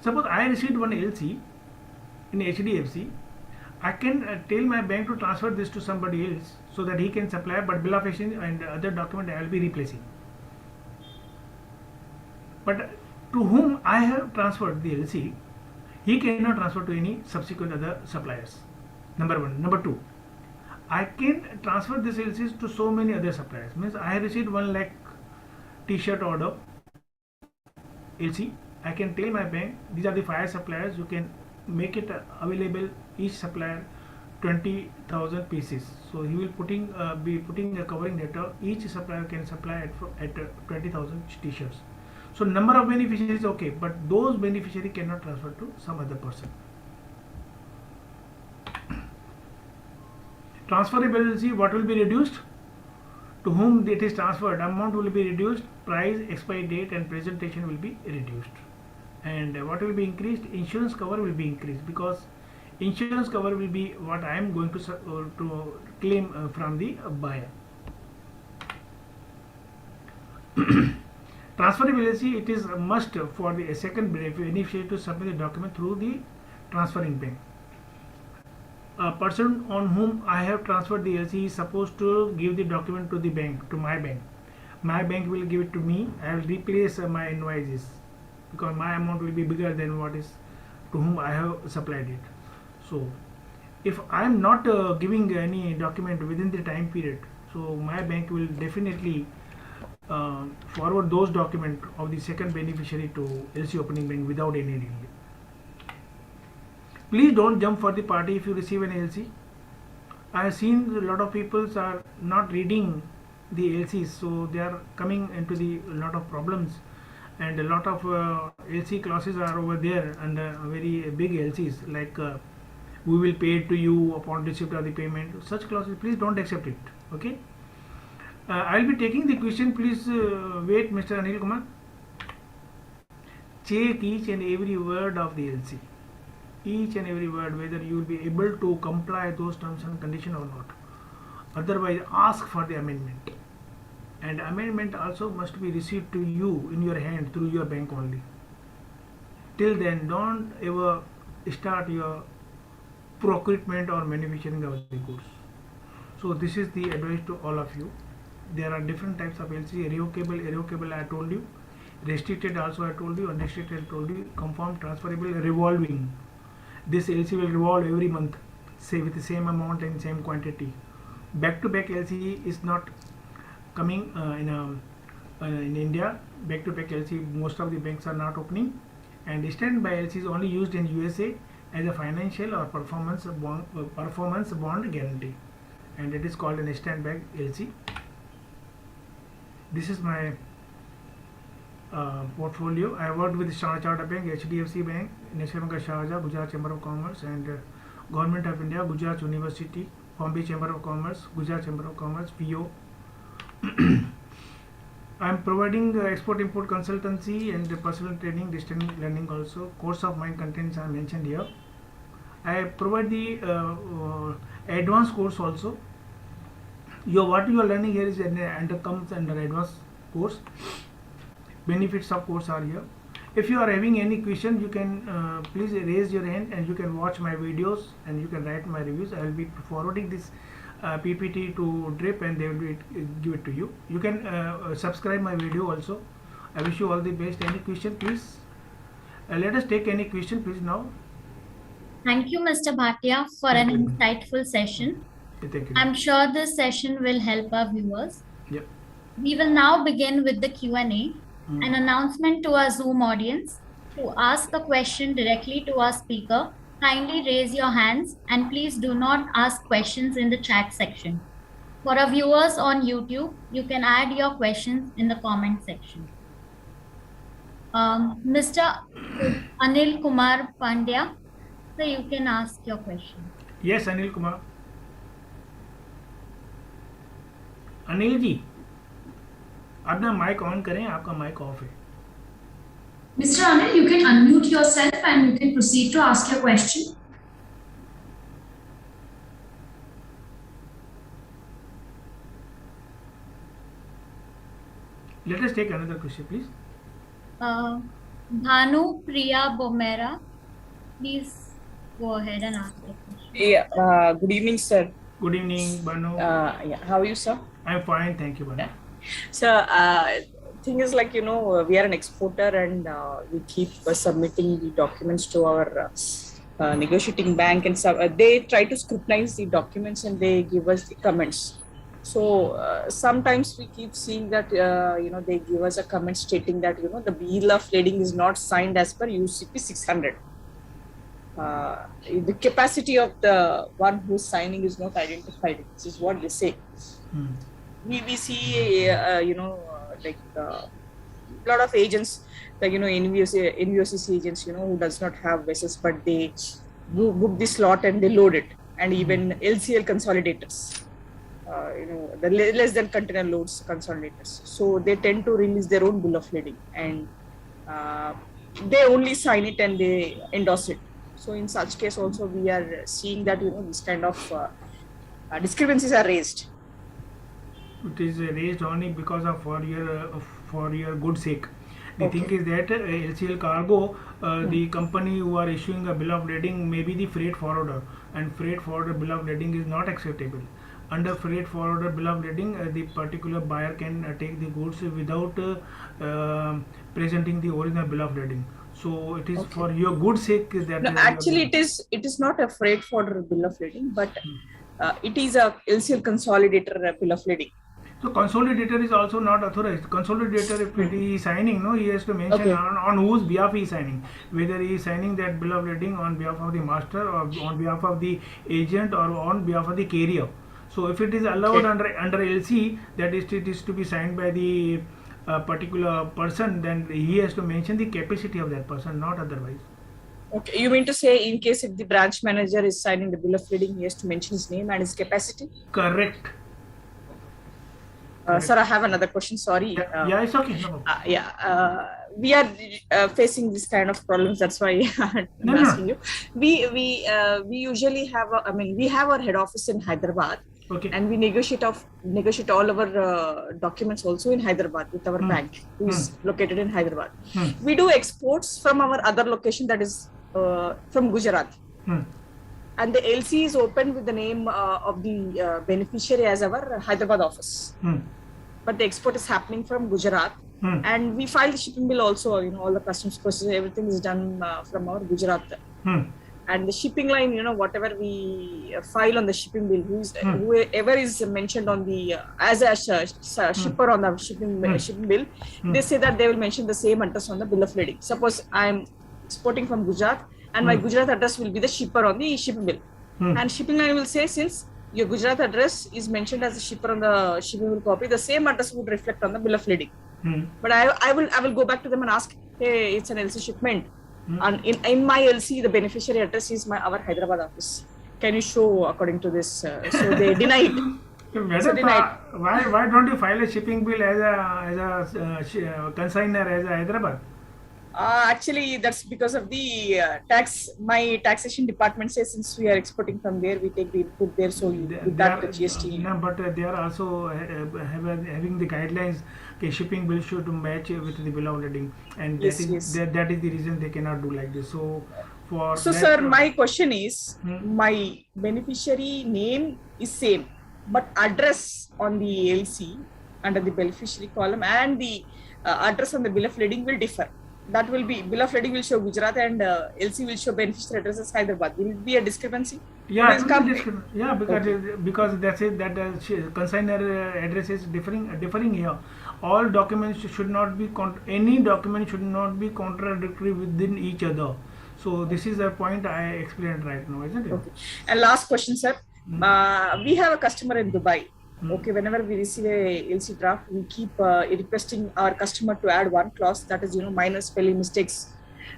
Suppose I received one LC in HDFC, I can tell my bank to transfer this to somebody else so that he can supply, but bill of exchange and other document I will be replacing. But to whom I have transferred the LC, he cannot transfer to any subsequent other suppliers. Number one. Number two, I can transfer this LCs to so many other suppliers. Means I have received 1 lakh t-shirt order LC. I can tell my bank these are the 5 suppliers. You can make it available each supplier 20,000 pieces. So he will be putting a covering letter. Each supplier can supply at 20,000 t-shirts. So number of beneficiaries okay, but those beneficiaries cannot transfer to some other person. Transferability, what will be reduced? To whom it is transferred, amount will be reduced, price, expiry date and presentation will be reduced. And what will be increased? Insurance cover will be increased, because insurance cover will be what I am going to claim from the buyer. Transferability, it is a must for the second beneficiary to submit the document through the transferring bank. A person on whom I have transferred the LC is supposed to give the document to the bank, to my bank. My bank will give it to me. I will replace my invoices because my amount will be bigger than what is to whom I have supplied it. So if I am not giving any document within the time period, so my bank will definitely forward those documents of the second beneficiary to LC opening bank without any delay. Please don't jump for the party if you receive an LC. I have seen a lot of people are not reading the LCs, so they are coming into the lot of problems, and a lot of LC clauses are over there, and very big LCs like we will pay it to you upon receipt of the payment. Such clauses, please don't accept it. Okay. I will be taking the question. Please wait, Mr. Anil Kumar. Check each and every word of the LC. Each and every word, whether you will be able to comply those terms and conditions or not. Otherwise, ask for the amendment. And amendment also must be received to you in your hand through your bank only. Till then, don't ever start your procurement or manufacturing of the goods. So this is the advice to all of you. there are different types of LC: irrevocable I told you, restricted also I told you, unrestricted I told you, confirmed, transferable, revolving. This LC will revolve every month, say with the same amount and same quantity. Back-to-back LC is not coming in India. Back-to-back LC, most of the banks are not opening, and standby LC is only used in USA as a financial or performance bond guarantee, and it is called an standby LC. This is my portfolio. I worked with Standard Chartered Bank, HDFC Bank, National Bank of Sharjah, Gujarat Chamber of Commerce, and Government of India, Gujarat University, Bombay Chamber of Commerce, Gujarat Chamber of Commerce, PO. I am providing export-import consultancy and personal training, distance learning also. Course of mine contents are mentioned here. I provide the advanced course also. What you are learning here is comes under advanced course. Benefits of course are here. If you are having any question, you can please raise your hand and you can watch my videos and you can write my reviews. I will be forwarding this PPT to DRIP and they will give it to you. You can subscribe my video also. I wish you all the best. Any question please? Let us take any question please now. Thank you, Mr. Bhatia, for an insightful session. Thank you. I'm sure this session will help our viewers. Yep. We will now begin with the Q&A. An announcement to our Zoom audience. To ask a question directly to our speaker, kindly raise your hands and please do not ask questions in the chat section. For our viewers on YouTube, you can add your questions in the comment section. Mr. Anil Kumar Pandya, so you can ask your question. Yes, Anil Kumar. Anil ji, अपना mic on करें, आपका mic off है. Mr. Anil, you can unmute yourself and you can proceed to ask your question. Let us take another question, please. Bhanu Priya Bomera, please go ahead and ask your question. Yeah, good evening, sir. Good evening, Bhanu. Yeah, how are you, sir? I'm fine, thank you, Bhanu. Yeah. So, thing is like, we are an exporter and we keep submitting the documents to our negotiating bank, and they try to scrutinize the documents and they give us the comments. So sometimes we keep seeing that they give us a comment stating that the bill of lading is not signed as per UCP 600. The capacity of the one who's signing is not identified. This is what they say. We see like a lot of agents, like NVOCC agents, who does not have vessels, but they book this slot and they load it, and even LCL consolidators, the less than container loads consolidators. So they tend to release their own bill of lading, and they only sign it and they endorse it. So in such case also we are seeing that this kind of discrepancies are raised. It is raised only because of for your good sake. The thing is that LCL Cargo, the company who are issuing a bill of lading may be the freight forwarder, and freight forwarder bill of lading is not acceptable. Under freight forwarder bill of lading, the particular buyer can take the goods without presenting the original bill of lading. So it is for your good sake that. No, actually, it is not a freight forwarder bill of lading, but it is a LCL consolidator bill of lading. So consolidator is also not authorized. Consolidator, if he is signing, he has to mention on whose behalf he is signing. Whether he is signing that bill of lading on behalf of the master, or on behalf of the agent, or on behalf of the carrier. So if it is allowed under LC, that it is to be signed by the particular person, then he has to mention the capacity of that person, not otherwise. Okay, you mean to say in case if the branch manager is signing the bill of lading, he has to mention his name and his capacity? Correct. Sir, I have another question. Sorry. Yeah, it's okay. No problem. We are facing this kind of problems. That's why I'm asking you. We usually have we have our head office in Hyderabad. Okay. And we negotiate all our documents also in Hyderabad with our bank, who is located in Hyderabad. We do exports from our other location, that is from Gujarat. And the LC is open with the name of the beneficiary as our Hyderabad office. but the export is happening from Gujarat. And we file the shipping bill also, all the customs process, everything is done from our Gujarat. And the shipping line, whatever we file on the shipping bill, whoever is mentioned on the as a shipper on the shipping bill, they say that they will mention the same address on the bill of lading. Suppose I'm exporting from Gujarat, and my Gujarat address will be the shipper on the shipping bill, and shipping line will say, since your Gujarat address is mentioned as a shipper on the shipping bill copy, the same address would reflect on the bill of lading. But I will go back to them and ask, hey, it's an LC shipment. And in my LC, the beneficiary address is our Hyderabad office. Can you show according to this? So they deny it. Madam, why don't you file a shipping bill as a consignor as a Hyderabad? Actually, that's because of the tax. My taxation department says, since we are exporting from there, we take the input there, so we got the GST. No, but they are also having the guidelines. Okay, shipping bill should match with the bill of lading, and that is the reason they cannot do like this. So sir, my question is, my beneficiary name is same, but address on the LC under the beneficiary column and the address on the bill of lading will differ. That will be, bill of lading will show Gujarat and LC will show beneficiary address as Hyderabad. Will it be a discrepancy? Yeah, because that's it. That consignor address is differing here. All documents should not be any document should not be contradictory within each other. So this is a point I explained right now, isn't it? Okay. And last question, sir. We have a customer in Dubai. Okay, whenever we receive a LC draft, we keep requesting our customer to add one clause, that is, minor spelling mistakes,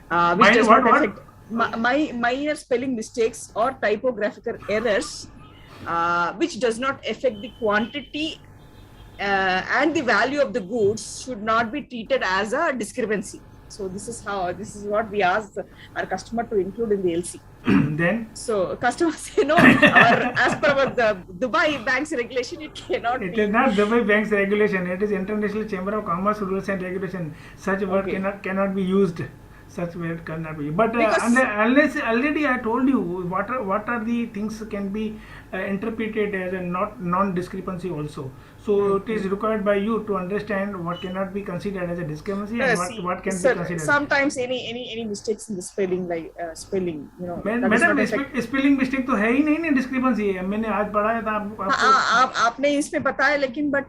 which does not affect minor spelling mistakes or typographical errors, which does not affect the quantity and the value of the goods should not be treated as a discrepancy. So this is what we asked our customer to include in the LC. Then so customers say no, as per the Dubai Bank's regulation, it cannot be. It is not Dubai Bank's regulation, it is International Chamber of Commerce rules and regulation. Such word cannot be used. Such word cannot be. But unless already I told you what are the things can be interpreted as a non-discrepancy also. So it is required by you to understand what cannot be considered as a discrepancy and what can be considered. Sometimes any mistakes in the spelling, like spelling, madam spelling mistake तो है ही नहीं discrepancy है. मैंने आज पढ़ाया था आपने इसमें बताया, लेकिन but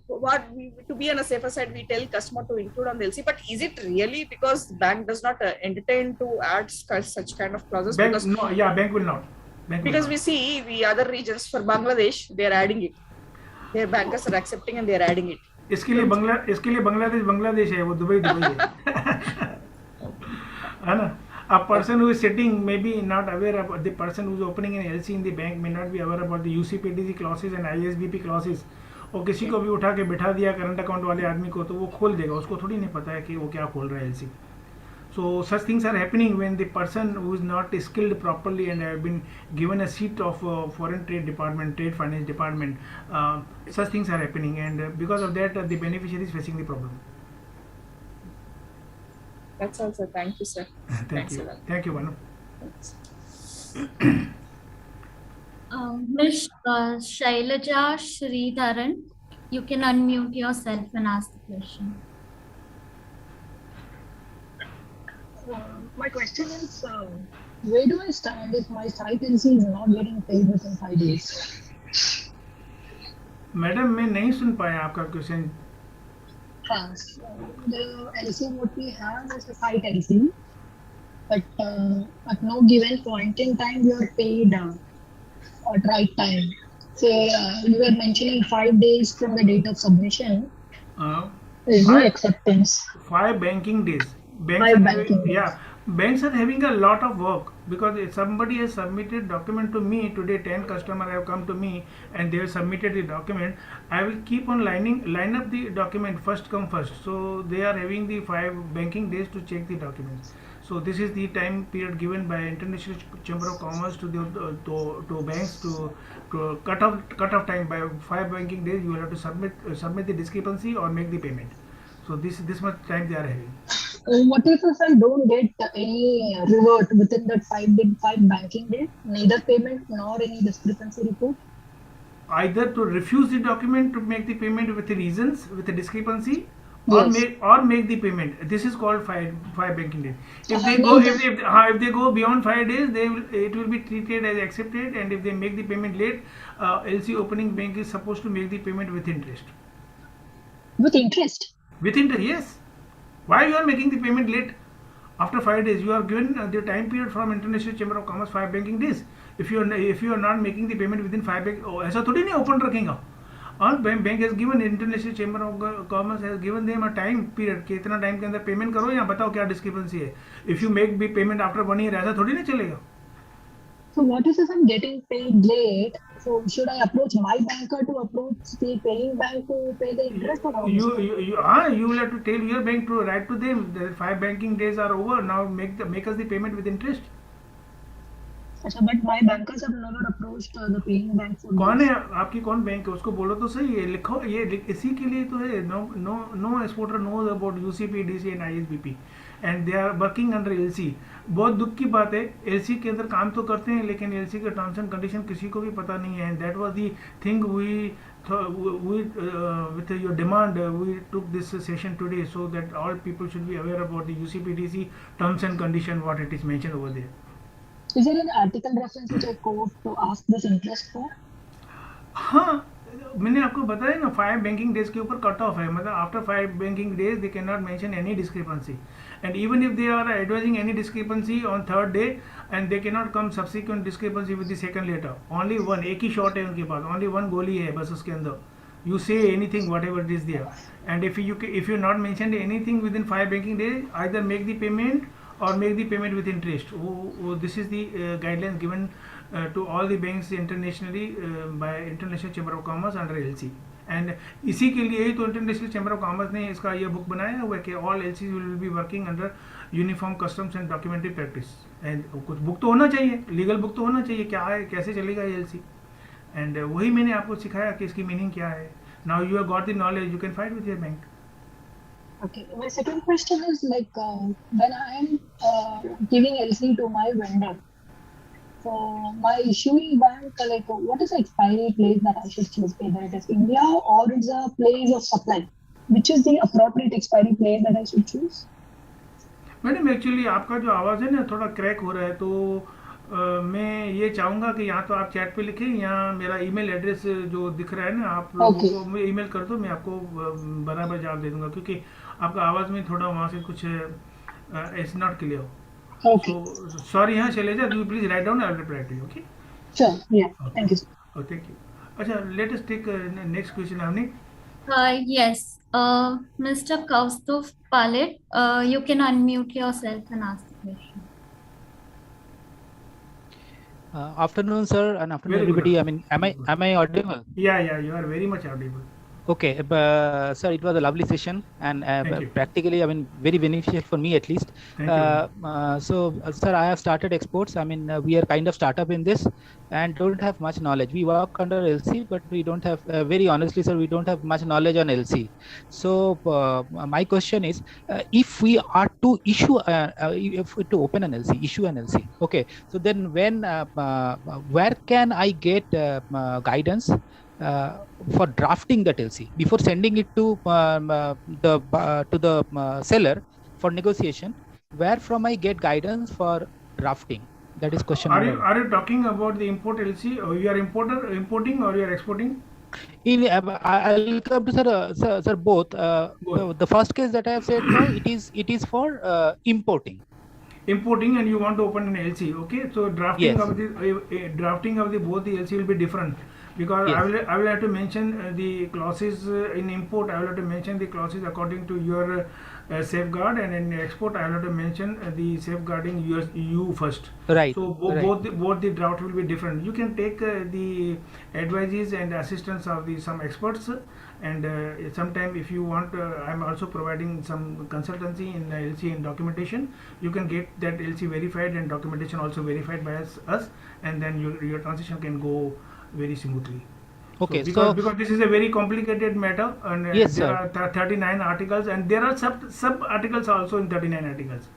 what to be on a safer side, we tell customer to include on the LC. But is it really because bank does not entertain to add such kind of clauses? Bank will not. Because we see the other regions, for Bangladesh, they are adding it. Their bankers are accepting and they are adding it. इसके लिए बांग्लादेश है, वो Dubai है ना. A person who is sitting may be not aware about, the person who is opening an LC in the bank may not be aware about the UCP clauses and ISBP clauses. और किसी को भी उठा के बिठा दिया current account वाले आदमी को, तो वो खोल देगा. उसको थोड़ी नहीं पता है कि वो क्या खोल रहा है LC. So such things are happening when the person who is not skilled properly and have been given a seat of foreign trade department, trade finance department, such things are happening, and because of that the beneficiary is facing the problem. That's all, sir. Thank you, sir. Thank you, Manu. Ms. Shailaja Sridharan, you can unmute yourself and ask the question. My question is, where do I stand if my site LC is not getting paid within 5 days? Madam मैं नहीं सुन पाया आपका question. The LC what we have is a site LC, but at no given point in time you are paid at right time. Say you were mentioning 5 days from the date of submission. Is no acceptance. 5 banking days. Banks are having a lot of work, because if somebody has submitted document to me today, 10 customers have come to me and they have submitted the document, I will keep on line up the document first come first. So they are having the 5 banking days to check the documents. So this is the time period given by International Chamber of Commerce to banks to cut off time by 5 banking days. You will have to submit the discrepancy or make the payment. So this much time they are having. What if I don't get any revert within that 5 banking day, neither payment nor any discrepancy report? either to refuse the document to make the payment with the reasons, with the discrepancy, or Yes. make the payment. This is called five banking days. If they And go in this, if they go beyond 5 days, it will be treated as accepted, and if they make the payment late, LC opening bank is supposed to make the payment with interest. with interest. With interest, yes. Why you are making the payment late? After 5 days, you are given the time period from International Chamber of Commerce 5 banking days. If you are not making the payment within 5 bank, ऐसा थोड़ी नहीं open रखेगा. और bank has given, International Chamber of Commerce has given them a time period कि इतना time के अंदर payment करो या बताओ क्या डिस्क्रिपेंसी है. If you make the payment after 1 year, ऐसा थोड़ी नहीं चलेगा. So what is if I'm getting paid late? So should I approach my banker to approach the paying bank to pay the interest, or how is it? You will have to tell your bank to write to them the 5 banking days are over, now make us the payment with interest. अच्छा, but my bankers have never approached the paying bank for कौन this. है आपकी, कौन bank है, उसको बोलो तो सही. ये लिखो, इसी के लिए तो है. No exporter knows about UCP, DC and ISBP, and they are working under LC. बहुत दुख की बात है, एलसी के अंदर काम तो करते हैं, लेकिन एलसी के टर्म्स एंड कंडीशन किसी को भी पता नहीं है. And that was the thing we with your demand, we took this session today so that all people should be aware about the UCPDC terms and condition, what it is mentioned over there. Is there an article reference which I quote to ask this interest for? हाँ, मैंने आपको बताया ना, 5 banking days के ऊपर cut off है. मतलब after 5 banking days they can not mention any discrepancy, and even if they are advising any discrepancy on 3rd day, and they can not come subsequent discrepancy with the second letter. Only one, एक ही shot है उनके पास, only one गोली है बस उसके अंदर. You say anything, whatever it is there, and if you not mentioned anything within 5 banking days, either make the payment or make the payment with interest. This is the guidelines given to all the banks internationally by International Chamber of Commerce under LC. And इसी के लिए ही तो international chamber of commerce ने इसका ये book बनाया हुआ है कि all LC will be working under uniform customs and documentary practice. And कुछ बुक तो होना चाहिए, लीगल बुक तो होना चाहिए, क्या है, कैसे चलेगा ये एलसी. एंड वही मैंने आपको सिखाया कि इसकी मीनिंग क्या है. Now you have got the knowledge, you can fight with your bank. Okay, my second question is like when I am giving LC to my vendor, so my issuing bank, like what is the expiry place that I should choose? Whether it is India or it's a place of supply, which is the appropriate expiry place that I should choose? Madam actually आपका जो आवाज़ है ना थोड़ा crack हो रहा है, तो मैं ये चाहूँगा कि यहाँ तो आप चैट पे लिखें, यहाँ मेरा ईमेल एड्रेस जो दिख रहा है ना, आप लोगों को मैं ईमेल कर दो, मैं आपको बराबर जवाब दे दूँगा, क्योंकि आपका आवाज़ में थोड़ा वहाँ से कुछ it's not clear. Okay. So sorry, यहाँ चले जाओ. You please write down, I will reply to you. Okay. Sure. Yeah. Thank you. Oh, thank you. अच्छा, let us take next question. Avni. Yes. Mr. Kaustuf Palit, you can unmute yourself and ask the question. Afternoon, sir, and afternoon, Very good everybody. I afternoon. mean, am I audible? Yeah, you are very much audible. Okay, sir, it was a lovely session, and Thank you. practically, I mean, very beneficial for me at least. Thank you. So, sir, I have started exports. I mean, we are kind of startup in this, and don't have much knowledge. We work under LC, but we don't have, very honestly, sir, we don't have much knowledge on LC. So, my question is, if we are to issue, if to open an LC, issue an LC, okay. So then, when, where can I get guidance for drafting that LC before sending it to the seller for negotiation? Where from I get guidance for drafting? That is question number one. Are you talking about the import LC, or you are importing or you are exporting? I'll come to sir both. The first case that I have said, no, it is for importing. Importing, and you want to open an LC. Okay, so drafting Yes. of the drafting of the both the LC will be different, because Yes. I will have to mention the clauses in import. I will have to mention the clauses according to your safeguard, and in export I will have to mention the safeguarding EU first. Right. So right. both the draft will be different. You can take the advices and assistance of some experts, and sometime if you want, I'm also providing some consultancy in LC and documentation. You can get that LC verified and documentation also verified by us, and then your transition can go very smoothly. Okay, So because this is a very complicated matter, and Yes, there sir. are 39 articles, and there are sub articles also in 39 articles.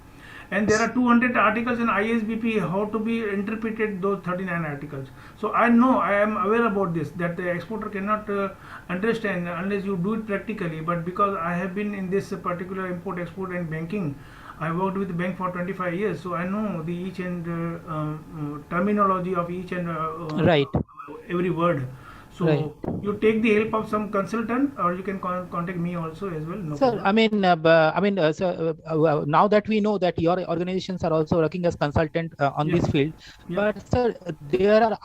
and there are 200 articles in ISBP how to be interpreted those 39 articles. So I know, I am aware about this, that the exporter cannot understand unless you do it practically. But because I have been in this particular import export and banking, I worked with the bank for 25 years, so I know the each and terminology of each and Right. every word. So Right. you take the help of some consultant, or you can contact me also as well. No Sir, problem. now that we know that your organizations are also working as consultant on Yeah. this field, Yeah. but sir,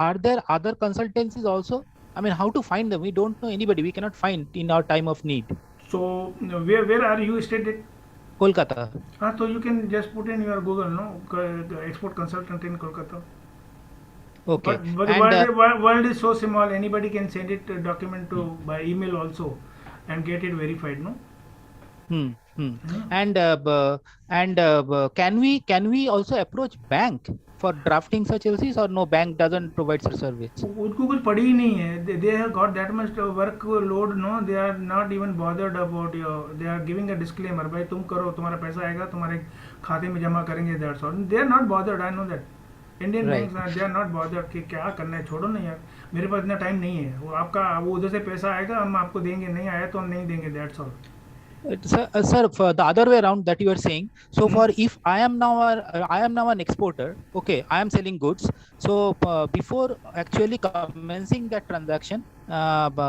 are there other consultancies also? I mean, how to find them? We don't know anybody. We cannot find in our time of need. So where are you stated? Kolkata. So you can just put in your Google, no, the export consultant in Kolkata. Okay. But the And world is so small. Anybody can send it document to by email also, and get it verified. No. hmm, hmm. Hmm. And can we also approach bank for drafting such LCs, or no, bank doesn't provide such service? उनको कुछ पड़ी ही नहीं है. They have got that much workload. No, they are not even bothered about your. They are giving a disclaimer. भाई तुम करो, तुम्हारा पैसा आएगा, तुम्हारे खाते में जमा करेंगे. That's all. They are not bothered. I know that. Indian Right. Bank they are not bothered कि क्या करना है, छोड़ो ना यार, मेरे पास इतना टाइम नहीं है. वो आपका, वो उधर से पैसा आएगा, हम आपको देंगे, नहीं आया तो हम नहीं देंगे. That's all. Sir, for the other way around that you are saying. So for if I am now an exporter, okay, I am selling goods. So before actually commencing that transaction,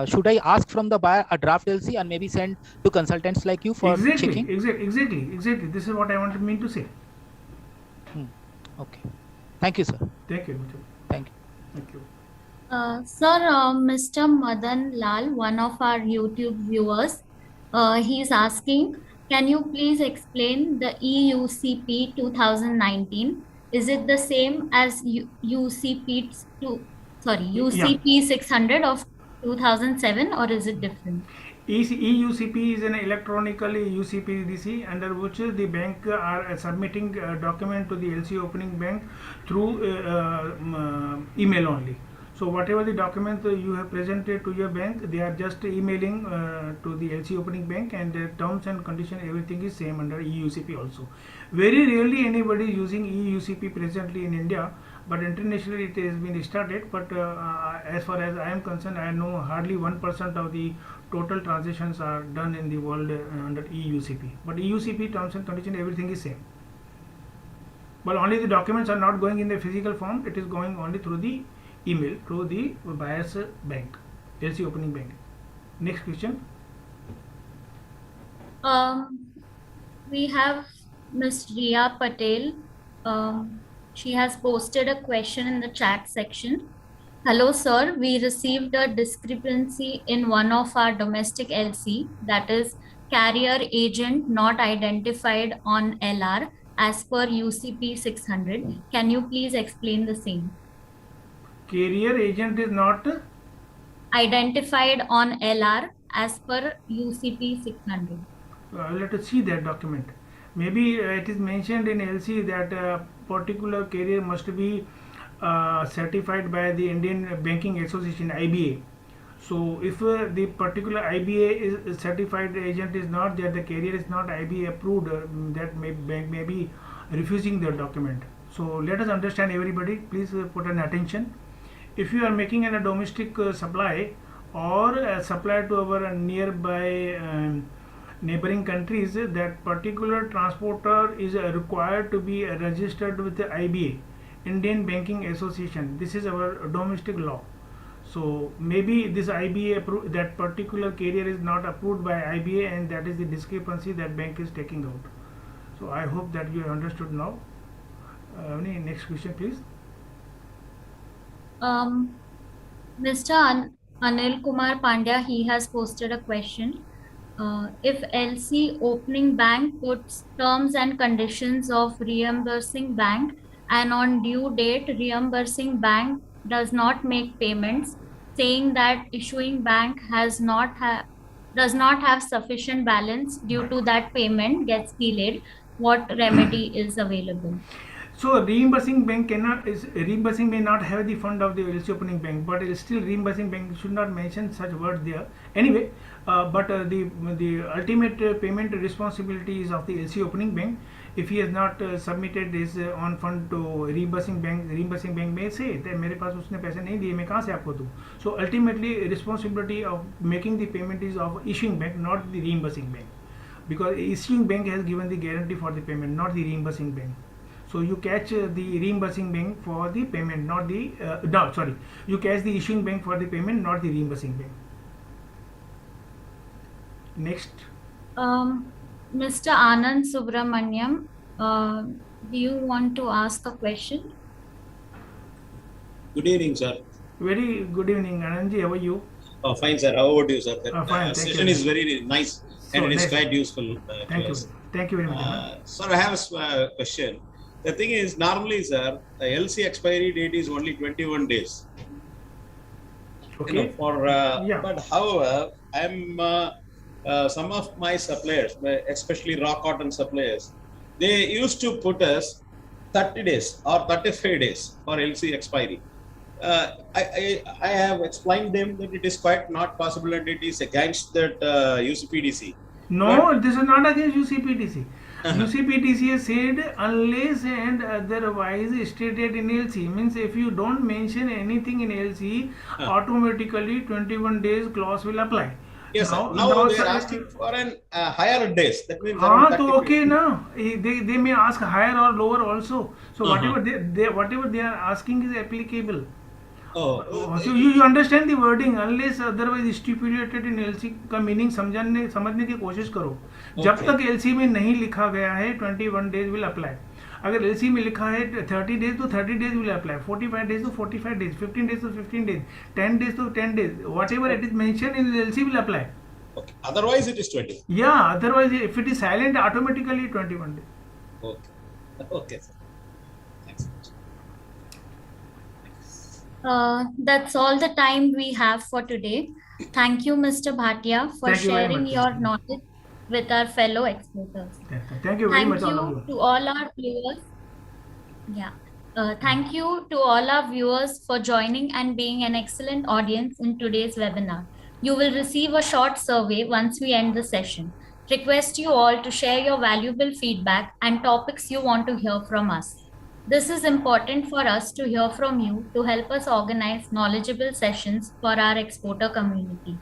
should I ask from the buyer a draft LC and maybe send to consultants like you for checking? Exactly. This is what I wanted mean to say. Okay. Thank you, sir. Thank you. Thank you. Thank you. Sir, Mr. Madan Lal, one of our YouTube viewers, he is asking, can you please explain the EUCP 2019? Is it the same as UCP 600 of 2007, or is it different? EUCP is an electronically UCPDC under which the bank are submitting a document to the LC opening bank through email only. So whatever the document you have presented to your bank, they are just emailing to the LC opening bank, and the terms and condition, everything is same under EUCP also. Very rarely anybody is using EUCP presently in India, but internationally it has been started. But as far as I am concerned, I know hardly 1% of the total transactions are done in the world under EUCP. But EUCP terms and condition, everything is same. But only the documents are not going in the physical form. It is going only through the email, through the buyer's bank, LC opening bank. Next question. We have Ms. Riya Patel. She has posted a question in the chat section. Hello, sir. We received a discrepancy in one of our domestic LC, that is carrier agent not identified on LR as per UCP 600. Can you please explain the same? Carrier agent is not identified on LR as per UCP 600. Let us see that document. Maybe it is mentioned in LC that a particular carrier must be certified by the Indian Banking Association, IBA. So if the particular IBA is certified agent is not there, the carrier is not IBA approved, that bank may be refusing the document. So let us understand, everybody, please put an attention. If you are making a domestic supply or a supply to our nearby neighboring countries, that particular transporter is required to be registered with the IBA, Indian Banking Association. This is our domestic law. So maybe this IBA that particular carrier is not approved by IBA, and that is the discrepancy that bank is taking out. So I hope that you have understood now. Next question, please. Mr. Anil Kumar Pandya, he has posted a question. If LC opening bank puts terms and conditions of reimbursing bank, and on due date reimbursing bank does not make payments, saying that issuing bank does not have sufficient balance, due to that payment gets delayed, what remedy is available? So reimbursing bank reimbursing may not have the fund of the LC opening bank, but still reimbursing bank should not mention such words there. Anyway, but the ultimate payment responsibility is of the LC opening bank. If he has not submitted his on fund to reimbursing bank may say that मेरे पास उसने पैसे नहीं दिए, मैं कहाँ से आपको दूँ? So ultimately responsibility of making the payment is of issuing bank, not the reimbursing bank, because issuing bank has given the guarantee for the payment, not the reimbursing bank. So you catch the reimbursing bank for the payment, not the you catch the issuing bank for the payment, not the reimbursing bank. Next. Mr. Anand Subramaniam, do you want to ask a question? Good evening, sir. Very good evening, Anandji. How are you? Oh, fine, sir. How about you, sir? Fine, thank session you. is very nice and it is quite useful. Thank you. Thank you very much. Sir, I have a question. The thing is, normally, sir, the LC expiry date is only 21 days. Okay. You know, but however, I'm some of my suppliers, especially raw cotton suppliers, they used to put us 30 days or 35 days for LC expiry. I have explained them that it is quite not possible and it is against that UCPDC. No, this is not against UCPDC. UCPDC has said unless and otherwise stated in LC. Means if you don't mention anything in LC, automatically 21 days clause will apply. Yes, now they are asking for an higher days. That means okay, now they may ask higher or lower also. So whatever they are asking is applicable. So you understand the wording, unless otherwise stipulated in LC का meaning समझने की कोशिश करो. जब तक LC में नहीं लिखा गया है 21 days will apply. अगर LC में लिखा है 30 days तो 30 days will apply, 45 days तो 45 days, 15 days तो 15 days, 10 days तो 10 days, whatever it is mentioned in LC will apply. Okay. Otherwise it is 20. Yeah, otherwise if it is silent, automatically 21 days. Okay. Okay, sir. Thanks. That's all the time we have for today. Thank you, Mr. Bhatia, for sharing your knowledge with our fellow exporters. Thank you very much. Thank you to all our viewers. Yeah. Thank you to all our viewers for joining and being an excellent audience in today's webinar. You will receive a short survey once we end the session. Request you all to share your valuable feedback and topics you want to hear from us. This is important for us to hear from you to help us organize knowledgeable sessions for our exporter community.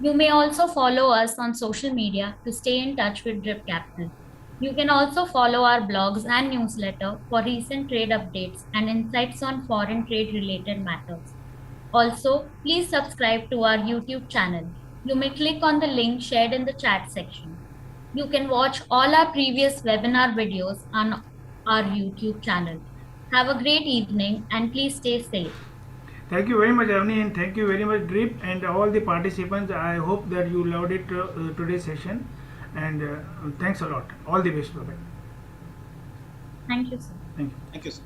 You may also follow us on social media to stay in touch with Drip Capital. You can also follow our blogs and newsletter for recent trade updates and insights on foreign trade related matters. Also, please subscribe to our YouTube channel. You may click on the link shared in the chat section. You can watch all our previous webinar videos on our YouTube channel. Have a great evening and please stay safe. Thank you very much, Avni, and thank you very much, Drip, and all the participants. I hope that you loved it today's session, and thanks a lot. All the best. Bye-bye. Thank you, sir. Thank you. Thank you, sir.